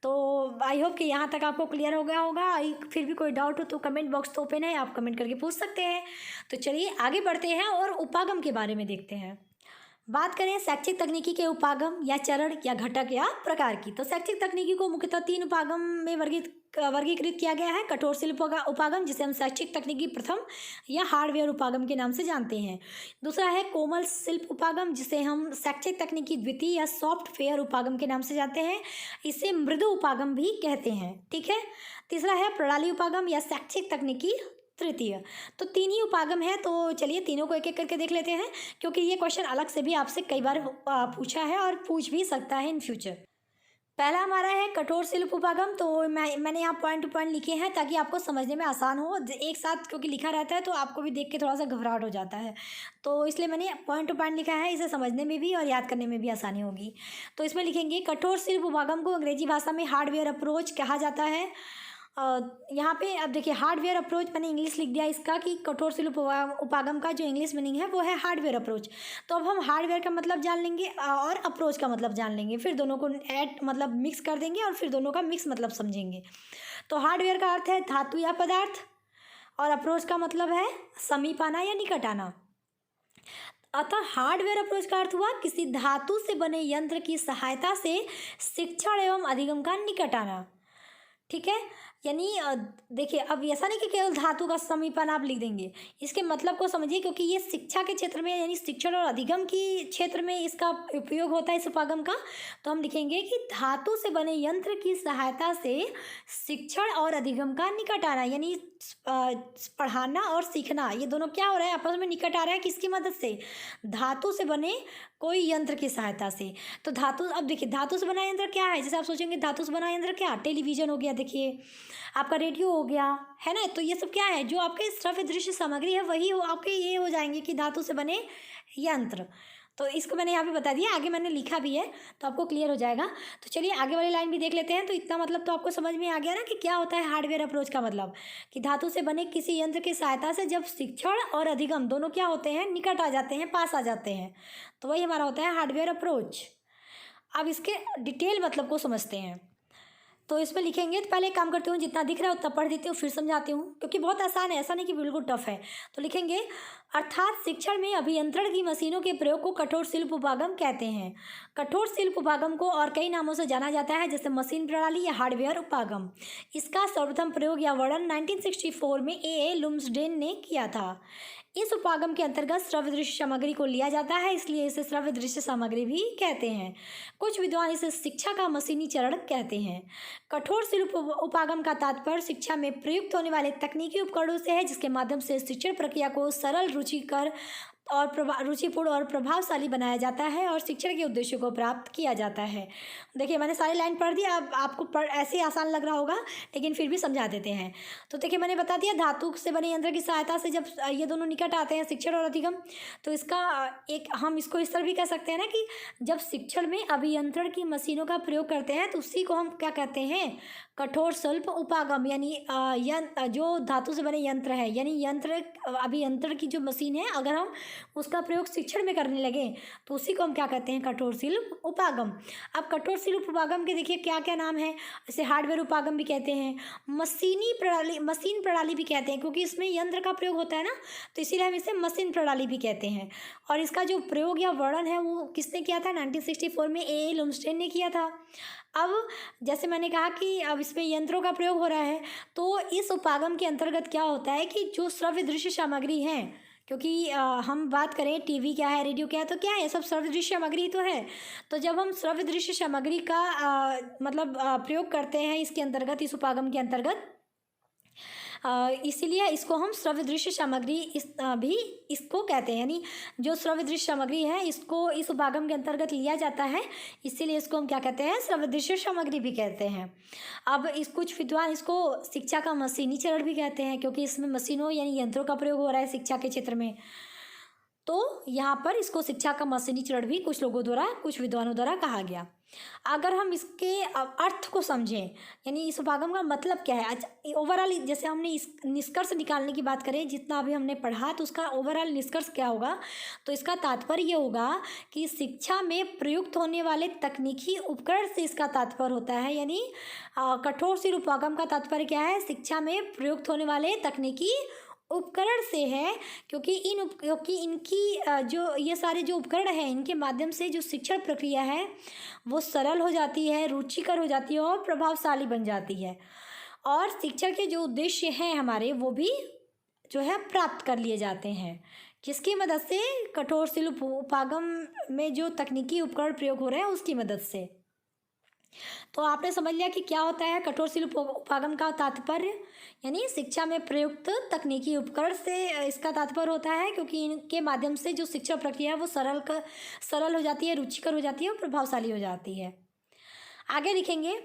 तो आई होप कि यहाँ तक आपको क्लियर हो गया होगा। फिर भी कोई डाउट हो तो कमेंट बॉक्स तो ओपन है, आप कमेंट करके पूछ सकते हैं। तो चलिए आगे बढ़ते हैं और उपागम के बारे में देखते हैं। बात करें शैक्षिक तकनीकी के उपागम या चरण या घटक या प्रकार की, तो शैक्षिक तकनीकी को मुख्यतः 3 उपागम में वर्गीकृत किया गया है। कठोर शिल्प उपागम, जिसे हम शैक्षिक तकनीकी प्रथम या हार्डवेयर उपागम के नाम से जानते हैं। दूसरा है कोमल शिल्प उपागम, जिसे हम शैक्षिक तकनीकी द्वितीय या सॉफ्टवेयर उपागम के नाम से जानते हैं। इसे मृदु उपागम भी कहते हैं, ठीक है। तीसरा है प्रणाली उपागम या शैक्षिक तकनीकी तृतीय। तो 3 ही उपागम है। तो चलिए तीनों को एक एक करके देख लेते हैं, क्योंकि ये क्वेश्चन अलग से भी आपसे कई बार पूछा है और पूछ भी सकता है इन फ्यूचर। पहला हमारा है कठोर शिल्प उपागम। तो मैंने यहाँ पॉइंट टू पॉइंट लिखे हैं ताकि आपको समझने में आसान हो। एक साथ क्योंकि लिखा रहता है तो आपको भी देख के थोड़ा सा घबराहट हो जाता है, तो इसलिए मैंने पॉइंट टू पॉइंट लिखा है, इसे समझने में भी और याद करने में भी आसानी होगी। तो इसमें लिखेंगे कठोर शिल्प उपागम को अंग्रेजी भाषा में हार्डवेयर अप्रोच कहा जाता है। यहाँ पे अब देखिए हार्डवेयर अप्रोच मैंने इंग्लिश लिख दिया इसका कि कठोर शिल्प उपागम का जो इंग्लिश मीनिंग है वो है हार्डवेयर अप्रोच। तो अब हम हार्डवेयर का मतलब जान लेंगे और अप्रोच का मतलब जान लेंगे, फिर दोनों को ऐड मतलब मिक्स कर देंगे और फिर दोनों का मिक्स मतलब समझेंगे। तो हार्डवेयर का अर्थ है धातु या पदार्थ, और अप्रोच का मतलब है समीप आना या निकट आना। अतः हार्डवेयर अप्रोच का अर्थ हुआ किसी धातु से बने यंत्र की सहायता से शिक्षण एवं अधिगम का निकट आना। ठीक है, यानी देखिए अब ऐसा नहीं कि केवल धातु का समीपन आप लिख देंगे, इसके मतलब को समझिए, क्योंकि ये शिक्षा के क्षेत्र में यानी शिक्षण और अधिगम की क्षेत्र में इसका उपयोग होता है इस उपागम का। तो हम लिखेंगे कि धातु से बने यंत्र की सहायता से शिक्षण और अधिगम का निकट आना, यानी पढ़ाना और सीखना ये दोनों क्या हो रहा है, आपस में निकट आ रहा है। किसकी मदद से? धातु से बने कोई यंत्र की सहायता से। तो धातु, अब देखिए धातु से बना यंत्र क्या है, जैसे आप सोचेंगे धातु से बना यंत्र क्या, टेलीविजन हो गया, देखिए आपका रेडियो हो गया, है ना। तो ये सब क्या है, जो आपके श्रव्य दृश्य सामग्री है वही हो आपके ये हो जाएंगे कि धातु से बने यंत्र। तो इसको मैंने यहाँ पे बता दिया, आगे मैंने लिखा भी है तो आपको क्लियर हो जाएगा। तो चलिए आगे वाली लाइन भी देख लेते हैं। तो इतना मतलब तो आपको समझ में आ गया ना कि क्या होता है हार्डवेयर अप्रोच का मतलब, कि धातु से बने किसी यंत्र की सहायता से जब शिक्षण और अधिगम दोनों क्या होते हैं, निकट आ जाते हैं, पास आ जाते हैं, तो वही हमारा होता है हार्डवेयर अप्रोच। अब इसके डिटेल मतलब को समझते हैं। तो इसमें लिखेंगे, तो पहले एक काम करती हूँ, जितना दिख रहा है उतना पढ़ देती हूँ, फिर समझाती हूँ, क्योंकि बहुत आसान है, ऐसा नहीं कि बिल्कुल टफ है। तो लिखेंगे अर्थात शिक्षण में अभियंत्रण की मशीनों के प्रयोग को कठोर शिल्प उपागम कहते हैं। कठोर शिल्प उपागम को और कई नामों से जाना जाता है, जैसे मशीन प्रणाली या हार्डवेयर उपागम। इसका सर्वप्रथम प्रयोग या वर्णन 1964 में ए लुम्सडेन ने किया था। इस उपागम के अंतर्गत श्रव्य दृश्य सामग्री को लिया जाता है, इसलिए इसे श्रव्य दृश्य सामग्री भी कहते हैं। कुछ विद्वान इसे शिक्षा का मशीनी चरण कहते हैं। कठोर शिल्प उपागम का तात्पर्य शिक्षा में प्रयुक्त होने वाले तकनीकी उपकरणों से है, जिसके माध्यम से शिक्षण प्रक्रिया को सरल, रुचिकर और रुचिपूर्ण और प्रभावशाली बनाया जाता है और शिक्षण के उद्देश्यों को प्राप्त किया जाता है। देखिए मैंने सारी लाइन पढ़ दी, अब आपको ऐसे आसान लग रहा होगा, लेकिन फिर भी समझा देते हैं। तो देखिए मैंने बता दिया धातु से बने यंत्र की सहायता से जब ये दोनों निकट आते हैं, शिक्षण और अधिगम, तो इसका एक हम इसको इस तरह भी कह सकते हैं ना कि जब शिक्षण में अभियंत्रण की मशीनों का प्रयोग करते हैं तो उसी को हम क्या कहते हैं, कठोर शिल्प उपागम। यानी जो धातु से बने यंत्र है, यानी यंत्र अभियंत्रण की जो मशीन है, अगर हम उसका प्रयोग शिक्षण में करने लगे तो उसी को हम क्या कहते हैं, कठोर शिल्प उपागम। अब कठोर शिल्प उपागम के देखिए क्या क्या नाम है, इसे हार्डवेयर उपागम भी कहते हैं, मशीन प्रणाली भी कहते हैं, क्योंकि इसमें यंत्र का प्रयोग होता है ना, तो इसीलिए हम इसे मशीन प्रणाली भी कहते हैं। और इसका जो प्रयोग या वर्णन है वो किसने किया था, 1964 में ए लुम्सडेन ने किया था। अब जैसे मैंने कहा कि अब इसमें यंत्रों का प्रयोग हो रहा है, तो इस उपागम के अंतर्गत क्या होता है कि जो श्रव्य दृश्य सामग्री है, क्योंकि हम बात करें टीवी क्या है, रेडियो क्या है, तो क्या है, ये सब श्रव्य दृश्य सामग्री तो है। तो जब हम श्रव्य दृश्य सामग्री का मतलब प्रयोग करते हैं इसके अंतर्गत, इस उपागम के अंतर्गत, इसीलिए इसको हम श्रव्य दृश्य सामग्री भी इसको कहते हैं। यानी जो श्रव्य दृश्य सामग्री है इसको इस उपागम के अंतर्गत लिया जाता है, इसीलिए इसको हम क्या कहते हैं, श्रव्य दृश्य सामग्री भी कहते हैं। अब इस कुछ विद्वान इसको शिक्षा का मशीनी चरण भी कहते हैं, क्योंकि इसमें मशीनों यानी यंत्रों का प्रयोग हो रहा है शिक्षा के क्षेत्र में, तो यहाँ पर इसको शिक्षा का मशीनी चरण भी कुछ लोगों द्वारा, कुछ विद्वानों द्वारा कहा गया। अगर हम इसके अर्थ को समझें, यानी इस उपागम का मतलब क्या है, अच्छा ओवरऑल जैसे हमने इस निष्कर्ष निकालने की बात करें, जितना अभी हमने पढ़ा, तो उसका ओवरऑल निष्कर्ष क्या होगा, तो इसका तात्पर्य ये होगा कि शिक्षा में प्रयुक्त होने वाले तकनीकी उपकरण से इसका तात्पर्य होता है। यानी कठोर शिल्प उपागम का तात्पर्य क्या है, शिक्षा में प्रयुक्त होने वाले तकनीकी उपकरण से है, क्योंकि इनकी जो ये सारे जो उपकरण हैं, इनके माध्यम से जो शिक्षण प्रक्रिया है वो सरल हो जाती है, रुचिकर हो जाती है और प्रभावशाली बन जाती है, और शिक्षण के जो उद्देश्य हैं हमारे वो भी जो है प्राप्त कर लिए जाते हैं। किसकी मदद से, कठोर शिल्प उपागम में जो तकनीकी उपकरण प्रयोग हो रहे हैं उसकी मदद से। तो आपने समझ लिया कि क्या होता है कठोर शिल्प उपागम का तात्पर्य, यानी शिक्षा में प्रयुक्त तकनीकी उपकरण से इसका तात्पर्य होता है, क्योंकि इनके माध्यम से जो शिक्षा प्रक्रिया है वो सरल हो जाती है, रुचिकर हो जाती है और प्रभावशाली हो जाती है। आगे लिखेंगे।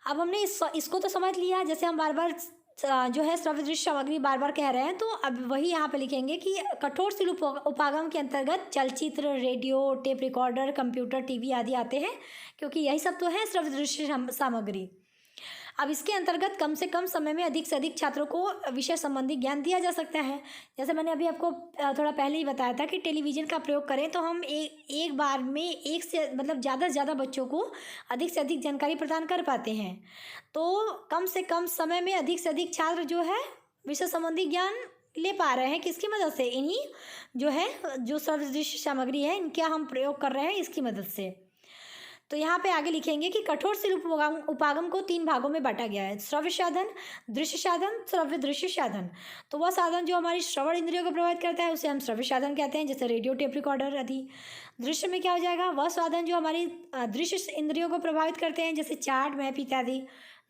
अब हमने इसको तो समझ लिया, जैसे हम बार बार जो है श्रव्य दृश्य सामग्री बार बार कह रहे हैं, तो अब वही यहाँ पे लिखेंगे कि कठोर शिल उपागम के अंतर्गत चलचित्र, radio, tape recorder, computer, TV आदि आते हैं, क्योंकि यही सब तो है श्रव्य दृश्य सामग्री। अब इसके अंतर्गत कम से कम समय में अधिक से अधिक छात्रों को विषय संबंधी ज्ञान दिया जा सकता है। जैसे मैंने अभी आपको थोड़ा पहले ही बताया था कि टेलीविज़न का प्रयोग करें तो हम एक बार में एक से मतलब ज़्यादा से ज़्यादा बच्चों को अधिक से अधिक जानकारी प्रदान कर पाते हैं। तो कम से कम समय में अधिक से अधिक छात्र जो है विषय संबंधी ज्ञान ले पा रहे हैं, किसकी मदद से? इन्हीं जो है जो श्रव्य दृश्य सामग्री है इनका हम प्रयोग कर रहे हैं, इसकी मदद से। तो यहाँ पे आगे लिखेंगे कि कठोर शिल उपागम को 3 भागों में बांटा गया है। श्रव्य साधन, दृश्य साधन, श्रव्य दृश्य साधन। तो वह साधन जो हमारी श्रवण इंद्रियों को प्रभावित करता है उसे हम श्रव्य साधन कहते हैं, जैसे रेडियो, टेप रिकॉर्डर आदि। दृश्य में क्या हो जाएगा? वह साधन जो हमारी दृश्य इंद्रियों को प्रभावित करते हैं, जैसे चार्ट, मैप इत्यादि।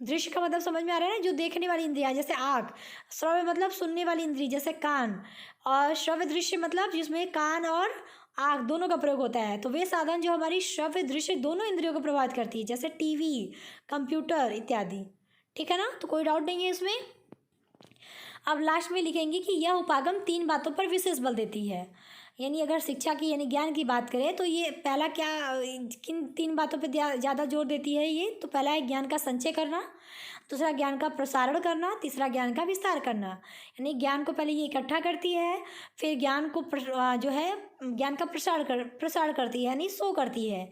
दृश्य का मतलब समझ में आ रहा है ना, जो देखने वाली इंद्रियाँ, जैसे आँख। श्रव्य मतलब सुनने वाली इंद्री, जैसे कान। और श्रव्य दृश्य मतलब जिसमें कान और आँख दोनों का प्रयोग होता है। तो वे साधन जो हमारी श्रव्य दृश्य दोनों इंद्रियों को प्रभावित करती है, जैसे टीवी, कंप्यूटर इत्यादि। ठीक है ना, तो कोई डाउट नहीं है इसमें। अब लास्ट में लिखेंगे कि यह उपागम 3 बातों पर विशेष बल देती है। यानी अगर शिक्षा की यानी ज्ञान की बात करें तो ये पहला क्या किन 3 बातों पर ज़्यादा जोर देती है ये? तो पहला है ज्ञान का संचय करना, दूसरा ज्ञान का प्रसारण करना, तीसरा ज्ञान का विस्तार करना। यानी ज्ञान को पहले ये इकट्ठा करती है, फिर ज्ञान को जो है ज्ञान का प्रसारण करती है, यानी शो करती है।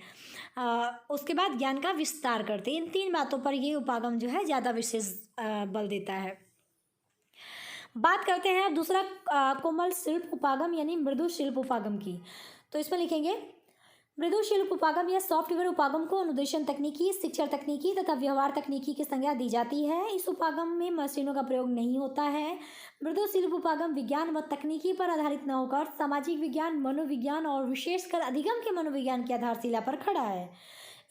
उसके बाद ज्ञान का विस्तार करती है। इन 3 बातों पर ये उपागम जो है ज़्यादा विशेष बल देता है। बात करते हैं अब दूसरा कोमल शिल्प उपागम यानी मृदु शिल्प उपागम की। तो इसमें लिखेंगे मृदु शिल्प उपागम या सॉफ्टवेयर उपागम को अनुदेशन तकनीकी, शिक्षण तकनीकी तथा व्यवहार तकनीकी की संज्ञा दी जाती है। इस उपागम में मशीनों का प्रयोग नहीं होता है। मृदु शिल्प उपागम विज्ञान व तकनीकी पर आधारित न होकर सामाजिक विज्ञान, मनोविज्ञान और विशेषकर अधिगम के मनोविज्ञान की आधारशिला पर खड़ा है।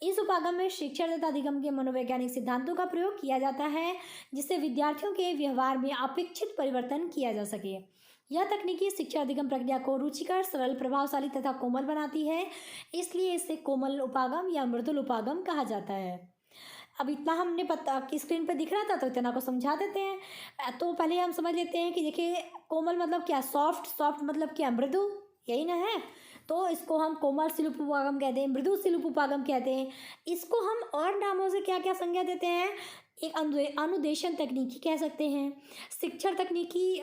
इस उपागम में शिक्षण तथा अधिगम के मनोवैज्ञानिक सिद्धांतों का प्रयोग किया जाता है, जिससे विद्यार्थियों के व्यवहार में अपेक्षित परिवर्तन किया जा सके। यह तकनीकी शिक्षा अधिगम प्रक्रिया को रुचिकर, सरल, प्रभावशाली तथा कोमल बनाती है, इसलिए इसे कोमल उपागम या मृदुल उपागम कहा जाता है। अब इतना हमने पता कि स्क्रीन पर दिख रहा था तो इतना को समझा देते हैं। तो पहले हम समझ लेते हैं कि देखिए कोमल मतलब क्या, सॉफ्ट मतलब क्या, मृदु, यही ना है। तो इसको हम कोमल शिल्प उपागम कहते हैं, मृदु शिल्प उपागम कहते हैं। इसको हम और नामों से क्या क्या संज्ञा देते हैं? एक अनुदेशन तकनीकी कह सकते हैं, शिक्षण तकनीकी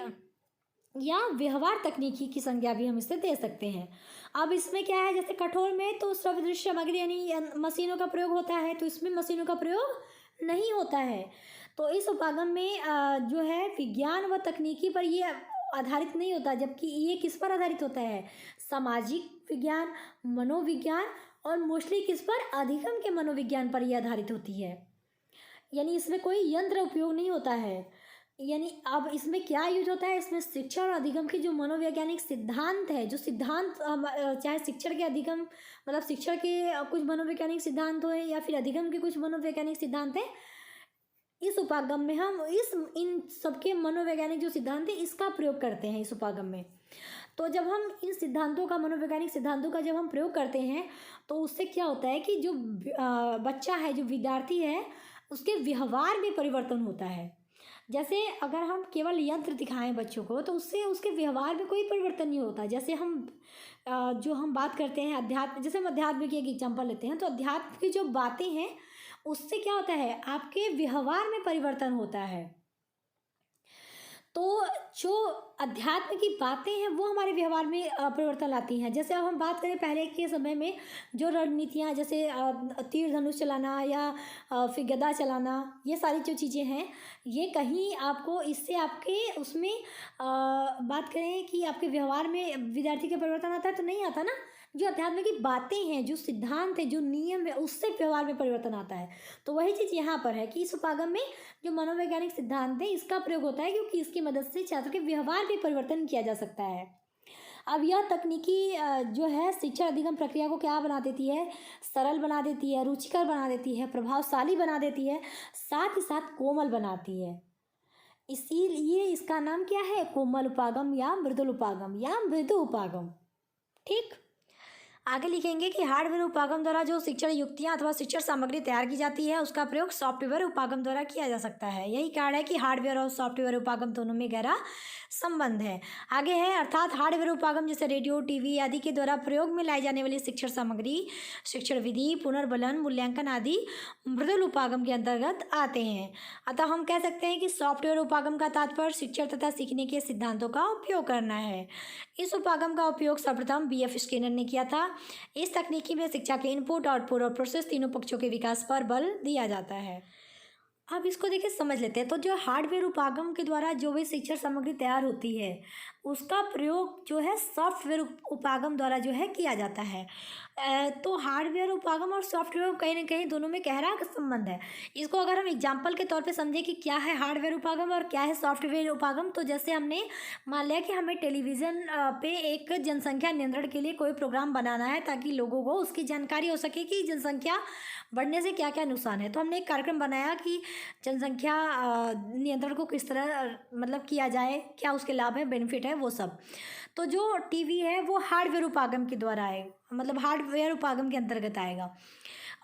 या व्यवहार तकनीकी की संज्ञा भी हम इससे दे सकते हैं। अब इसमें क्या है, जैसे कठोर में तो श्रव्य दृश्य सामग्री यानी मशीनों का प्रयोग होता है, तो इसमें मशीनों का प्रयोग नहीं होता है। तो इस उपागम में जो है विज्ञान व तकनीकी पर ये आधारित नहीं होता, जबकि ये किस पर आधारित होता है? सामाजिक विज्ञान, मनोविज्ञान और मोस्टली किस पर? अधिगम के मनोविज्ञान पर यह आधारित होती है। यानी इसमें कोई यंत्र उपयोग नहीं होता है। यानी अब इसमें क्या यूज होता है? इसमें शिक्षण और अधिगम के जो मनोवैज्ञानिक सिद्धांत है, जो सिद्धांत चाहे शिक्षण के अधिगम मतलब शिक्षण के कुछ मनोवैज्ञानिक सिद्धांत हो या फिर अधिगम के कुछ मनोवैज्ञानिक सिद्धांत हैं, इस उपागम में हम इन सबके मनोवैज्ञानिक जो सिद्धांत है इसका प्रयोग करते हैं इस उपागम में। तो जब हम इन सिद्धांतों का, मनोवैज्ञानिक सिद्धांतों का जब हम प्रयोग करते हैं तो उससे क्या होता है कि जो बच्चा है, जो विद्यार्थी है, उसके व्यवहार में परिवर्तन होता है। जैसे अगर हम केवल यंत्र दिखाएं बच्चों को तो उससे उसके व्यवहार में कोई परिवर्तन नहीं होता। जैसे हम बात करते हैं अध्यात्म, जैसे हम अध्यात्म की एक एग्जाम्पल लेते हैं, तो अध्यात्म की जो बातें हैं उससे क्या होता है? आपके व्यवहार में परिवर्तन होता है। तो जो अध्यात्म की बातें हैं वो हमारे व्यवहार में परिवर्तन लाती हैं। जैसे अब हम बात करें पहले के समय में जो रणनीतियाँ, जैसे तीर धनुष चलाना या फिर गदा चलाना, ये सारी जो चीज़ें हैं, ये कहीं आपको इससे आपके उसमें बात करें कि आपके व्यवहार में विद्यार्थी का परिवर्तन आता है तो नहीं आता ना। जो अध्यात्म की बातें हैं, जो सिद्धांत है, जो नियम है, उससे व्यवहार में परिवर्तन आता है। तो वही चीज़ यहाँ पर है कि इस उपागम में जो मनोवैज्ञानिक सिद्धांत है इसका प्रयोग होता है, क्योंकि इसकी मदद से छात्र के व्यवहार में परिवर्तन किया जा सकता है। अब यह तकनीकी जो है शिक्षा अधिगम प्रक्रिया को क्या बना देती है? सरल बना देती है, रुचिकर बना देती है, प्रभावशाली बना देती है, साथ ही साथ कोमल बनाती है। इसीलिए इसका नाम क्या है? कोमल उपागम या मृदुल उपागम या मृदु उपागम। ठीक, आगे लिखेंगे कि हार्डवेयर उपागम द्वारा जो शिक्षण युक्तियाँ अथवा शिक्षण सामग्री तैयार की जाती है उसका प्रयोग सॉफ्टवेयर उपागम द्वारा किया जा सकता है। यही कारण है कि हार्डवेयर और सॉफ्टवेयर उपागम दोनों में गहरा संबंध है। आगे है अर्थात हार्डवेयर उपागम जैसे रेडियो, टीवी आदि के द्वारा प्रयोग में लाई जाने वाली शिक्षण सामग्री, शिक्षण विधि, पुनर्बलन, मूल्यांकन आदि मृदुल उपागम के अंतर्गत आते हैं। अतः हम कह सकते हैं कि सॉफ्टवेयर उपागम का तात्पर्य शिक्षण तथा सीखने के सिद्धांतों का उपयोग करना है। इस उपागम का उपयोग सर्वप्रथम बीएफ स्किनर ने किया था। इस तकनीकी में शिक्षा के इनपुट, आउटपुट और प्रोसेस तीनों पक्षों के विकास पर बल दिया जाता है। अब इसको देखिए समझ लेते हैं। तो जो हार्डवेयर उपागम के द्वारा जो भी शिक्षण सामग्री तैयार होती है उसका प्रयोग जो है सॉफ्टवेयर उपागम द्वारा जो है किया जाता है। तो हार्डवेयर उपागम और सॉफ्टवेयर कहीं ना कहीं दोनों में गहरा संबंध है। इसको अगर हम एग्जाम्पल के तौर पे समझें कि क्या है हार्डवेयर उपागम और क्या है सॉफ्टवेयर उपागम, तो जैसे हमने मान लिया कि हमें टेलीविज़न पे एक जनसंख्या नियंत्रण के लिए कोई प्रोग्राम बनाना है ताकि लोगों को उसकी जानकारी हो सके कि जनसंख्या बढ़ने से क्या क्या नुकसान है। तो हमने एक कार्यक्रम बनाया कि जनसंख्या नियंत्रण को किस तरह मतलब किया जाए, क्या उसके लाभ है, बेनिफिट है, वो सब। तो जो टीवी है वो हार्डवेयर उपागम के द्वारा है, मतलब हार्डवेयर उपागम के अंतर्गत आएगा।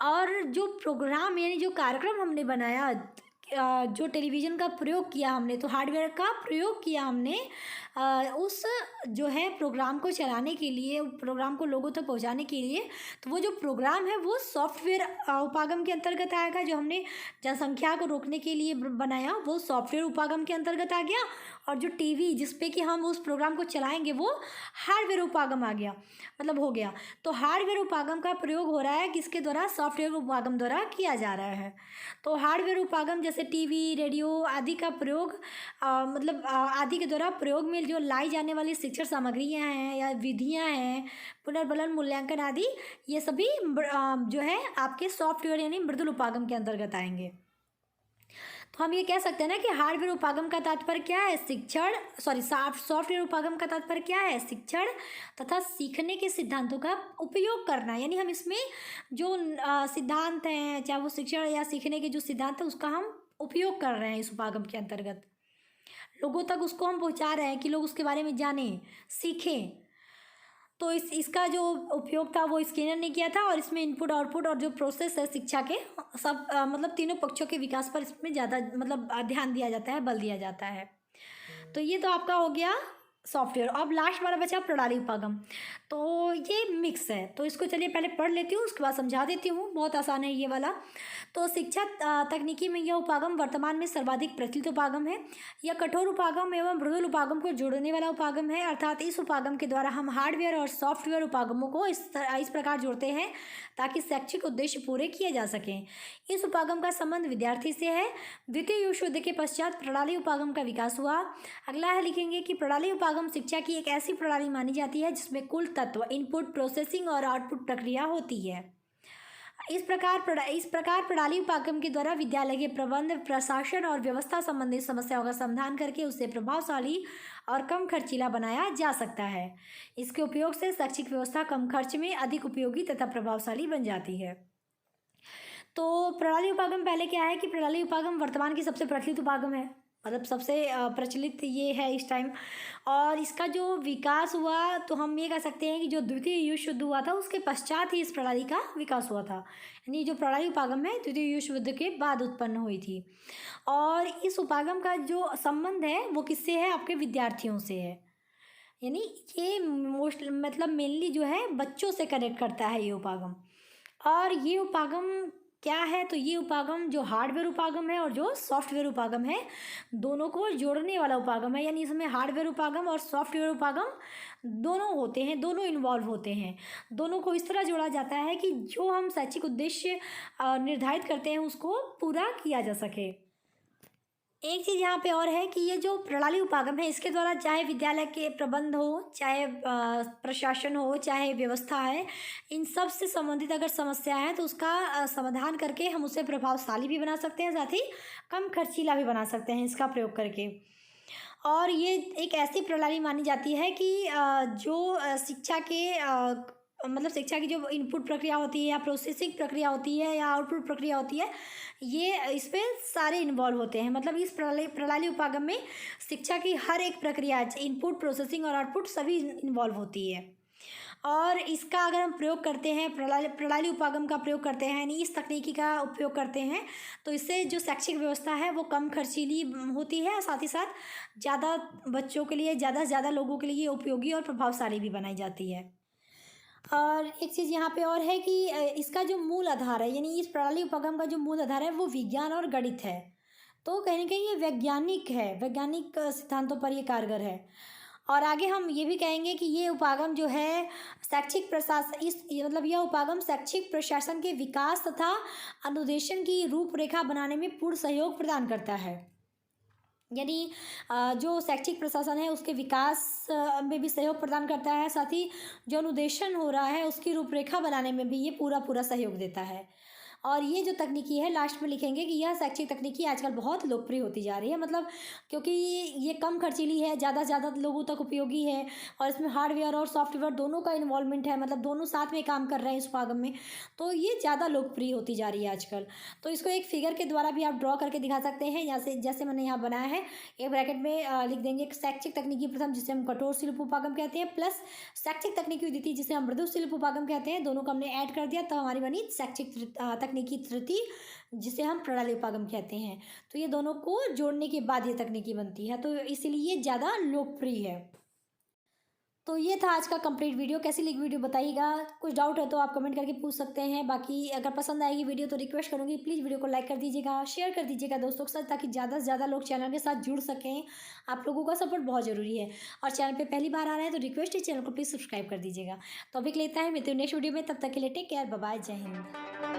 और जो प्रोग्राम यानी जो कार्यक्रम हमने बनाया, जो टेलीविज़न का प्रयोग किया हमने, तो हार्डवेयर का प्रयोग किया हमने उस जो है प्रोग्राम को चलाने के लिए, प्रोग्राम को लोगों तक पहुंचाने के लिए। तो वो जो प्रोग्राम है वो सॉफ्टवेयर उपागम के अंतर्गत आएगा। जो हमने जनसंख्या को रोकने के लिए बनाया वो सॉफ्टवेयर उपागम के अंतर्गत आ गया। और जो टीवी जिस पे कि हम उस प्रोग्राम को चलाएंगे वो हार्डवेयर उपागम आ गया, मतलब हो गया। तो हार्डवेयर उपागम का प्रयोग हो रहा है किसके द्वारा? सॉफ्टवेयर उपागम द्वारा किया जा रहा है। तो हार्डवेयर उपागम जैसे टीवी, रेडियो आदि का प्रयोग आदि के द्वारा प्रयोग में जो लाई जाने वाली शिक्षण सामग्रियाँ हैं या विधियाँ हैं, पुनर्बलन, मूल्यांकन आदि, ये सभी जो है आपके सॉफ्टवेयर यानी मृदुल उपागम के अंतर्गत आएंगे। तो हम ये कह सकते हैं ना कि हार्डवेयर उपागम का तात्पर्य क्या है? शिक्षण सॉफ्टवेयर उपागम का तात्पर्य क्या है? शिक्षण तथा सीखने के सिद्धांतों का उपयोग करना। यानी हम इसमें जो सिद्धांत हैं, चाहे वो शिक्षण या सीखने के जो सिद्धांत है उसका हम उपयोग कर रहे हैं इस उपागम के अंतर्गत। लोगों तक उसको हम पहुंचा रहे हैं कि लोग उसके बारे में जानें, सीखें। तो इसका जो उपयोग था वो स्किनर ने किया था। और इसमें इनपुट, आउटपुट और जो प्रोसेस है शिक्षा के सब तीनों पक्षों के विकास पर इसमें ज़्यादा ध्यान दिया जाता है, बल दिया जाता है। तो ये तो आपका हो गया सॉफ्टवेयर। अब लास्ट वाला बचा प्रणाली उपागम। तो ये मिक्स है, तो इसको चलिए पहले पढ़ लेती हूँ, उसके बाद समझा देती हूँ। बहुत आसान है ये वाला। तो शिक्षा तकनीकी में यह उपागम वर्तमान में सर्वाधिक प्रचलित उपागम है। यह कठोर उपागम एवं मृदुल उपागम को जोड़ने वाला उपागम है। अर्थात इस उपागम के द्वारा हम हार्डवेयर और सॉफ्टवेयर उपागमों को इस प्रकार जोड़ते हैं ताकि शैक्षिक उद्देश्य पूरे किए जा सकें। इस उपागम का संबंध विद्यार्थी से है। द्वितीय विश्व युद्ध के पश्चात प्रणाली उपागम का विकास हुआ। अगला है लिखेंगे कि प्रणाली उपागम शिक्षा की एक ऐसी प्रणाली मानी जाती है जिसमें कुल तत्व, इनपुट, प्रोसेसिंग और आउटपुट प्रक्रिया होती है। इस प्रकार प्रणाली उपागम के द्वारा विद्यालय के प्रबंध, प्रशासन और व्यवस्था संबंधित समस्याओं का समाधान करके उसे प्रभावशाली और कम खर्चीला बनाया जा सकता है। इसके उपयोग से शैक्षिक व्यवस्था कम खर्च में अधिक उपयोगी तथा प्रभावशाली बन जाती है। तो प्रणाली उपागम पहले क्या है कि प्रणाली उपागम वर्तमान की सबसे प्रचलित उपागम है, मतलब सबसे प्रचलित ये है इस टाइम। और इसका जो विकास हुआ तो हम ये कह सकते हैं कि जो द्वितीय विश्व युद्ध हुआ था उसके पश्चात ही इस प्रणाली का विकास हुआ था। यानी जो प्रणाली उपागम है द्वितीय विश्व युद्ध के बाद उत्पन्न हुई थी। और इस उपागम का जो संबंध है वो किससे है? आपके विद्यार्थियों से है। यानी ये मेनली जो है बच्चों से कनेक्ट करता है ये उपागम। और ये उपागम क्या है? तो ये उपागम जो हार्डवेयर उपागम है और जो सॉफ्टवेयर उपागम है दोनों को जोड़ने वाला उपागम है। यानी इसमें हार्डवेयर उपागम और सॉफ्टवेयर उपागम दोनों होते हैं, दोनों इन्वॉल्व होते हैं। दोनों को इस तरह जोड़ा जाता है कि जो हम शैक्षिक उद्देश्य निर्धारित करते हैं उसको पूरा किया जा सके। एक चीज़ यहाँ पे और है कि ये जो प्रणाली उपागम है इसके द्वारा चाहे विद्यालय के प्रबंध हो, चाहे प्रशासन हो, चाहे व्यवस्था है, इन सब से संबंधित अगर समस्या है तो उसका समाधान करके हम उसे प्रभावशाली भी बना सकते हैं, साथ ही कम खर्चीला भी बना सकते हैं इसका प्रयोग करके। और ये एक ऐसी प्रणाली मानी जाती है कि जो शिक्षा की जो इनपुट प्रक्रिया होती है या प्रोसेसिंग प्रक्रिया होती है या आउटपुट प्रक्रिया होती है, ये इस पे सारे इन्वॉल्व होते हैं। मतलब इस प्रणाली उपागम में शिक्षा की हर एक प्रक्रिया, इनपुट, प्रोसेसिंग और आउटपुट सभी इन्वॉल्व होती है। और इसका अगर हम प्रयोग करते हैं, प्रणाली उपागम का प्रयोग करते हैं, यानी इस तकनीकी का उपयोग करते हैं, तो इससे जो शैक्षिक व्यवस्था है वो कम खर्चीली होती है, साथ ही साथ ज़्यादा बच्चों के लिए, ज़्यादा से ज़्यादा लोगों के लिए उपयोगी और प्रभावशाली भी बनाई जाती है। और एक चीज़ यहाँ पे और है कि इसका जो मूल आधार है, यानी इस प्रणाली उपागम का जो मूल आधार है वो विज्ञान और गणित है। तो कहीं न कहीं ये वैज्ञानिक है, वैज्ञानिक सिद्धांतों पर ये कारगर है। और आगे हम ये भी कहेंगे कि ये उपागम जो है शैक्षिक प्रशासन, इस ये मतलब यह उपागम शैक्षिक प्रशासन के विकास तथा अनुदेशन की रूपरेखा बनाने में पूर्ण सहयोग प्रदान करता है। यानी जो शैक्षिक प्रशासन है उसके विकास में भी सहयोग प्रदान करता है, साथ ही जो अनुदेशन हो रहा है उसकी रूपरेखा बनाने में भी ये पूरा पूरा सहयोग देता है। और ये जो तकनीकी है, लास्ट में लिखेंगे कि यह शैक्षिक तकनीकी आजकल बहुत लोकप्रिय होती जा रही है, मतलब क्योंकि ये कम खर्चीली है, ज़्यादा से ज़्यादा लोगों तक उपयोगी है, और इसमें हार्डवेयर और सॉफ्टवेयर दोनों का इन्वॉल्वमेंट है, मतलब दोनों साथ में काम कर रहे हैं इस उपागम में, तो ये ज़्यादा लोकप्रिय होती जा रही है आजकल। तो इसको एक फिगर के द्वारा भी आप ड्रॉ करके दिखा सकते हैं, जैसे मैंने यहाँ बनाया है। एक ब्रैकेट में लिख देंगे शैक्षिक तकनीकी प्रथम, जिसे हम कठोर शिल्प उपागम कहते हैं, प्लस शैक्षिक तकनीकी द्वितीय, जिसे हम मृदु शिल्प उपागम कहते हैं। दोनों को हमने ऐड कर दिया, तब हमारी बनी शैक्षिक तकनीकी तृतीय, जिसे हम प्रणाली उपागम कहते हैं। तो ये दोनों को जोड़ने के बाद ये तकनीकी बनती है, तो इसलिए ज़्यादा लोकप्रिय है। तो ये था आज का कंप्लीट वीडियो। कैसी लगी वीडियो बताइएगा, कुछ डाउट है तो आप कमेंट करके पूछ सकते हैं। बाकी अगर पसंद आएगी वीडियो तो रिक्वेस्ट करूँगी प्लीज़ वीडियो को लाइक कर दीजिएगा, शेयर कर दीजिएगा दोस्तों के साथ, ताकि ज़्यादा से ज़्यादा लोग चैनल के साथ जुड़ सकें। आप लोगों का सपोर्ट बहुत ज़रूरी है, और चैनल पर पहली बार आ रहे हैं तो रिक्वेस्ट है चैनल को प्लीज़ सब्सक्राइब कर दीजिएगा। तो अभी लेता है मिलते हैं नेक्स्ट वीडियो में, तब तक के लिए टेक केयर, बाय बाय, जय हिंद।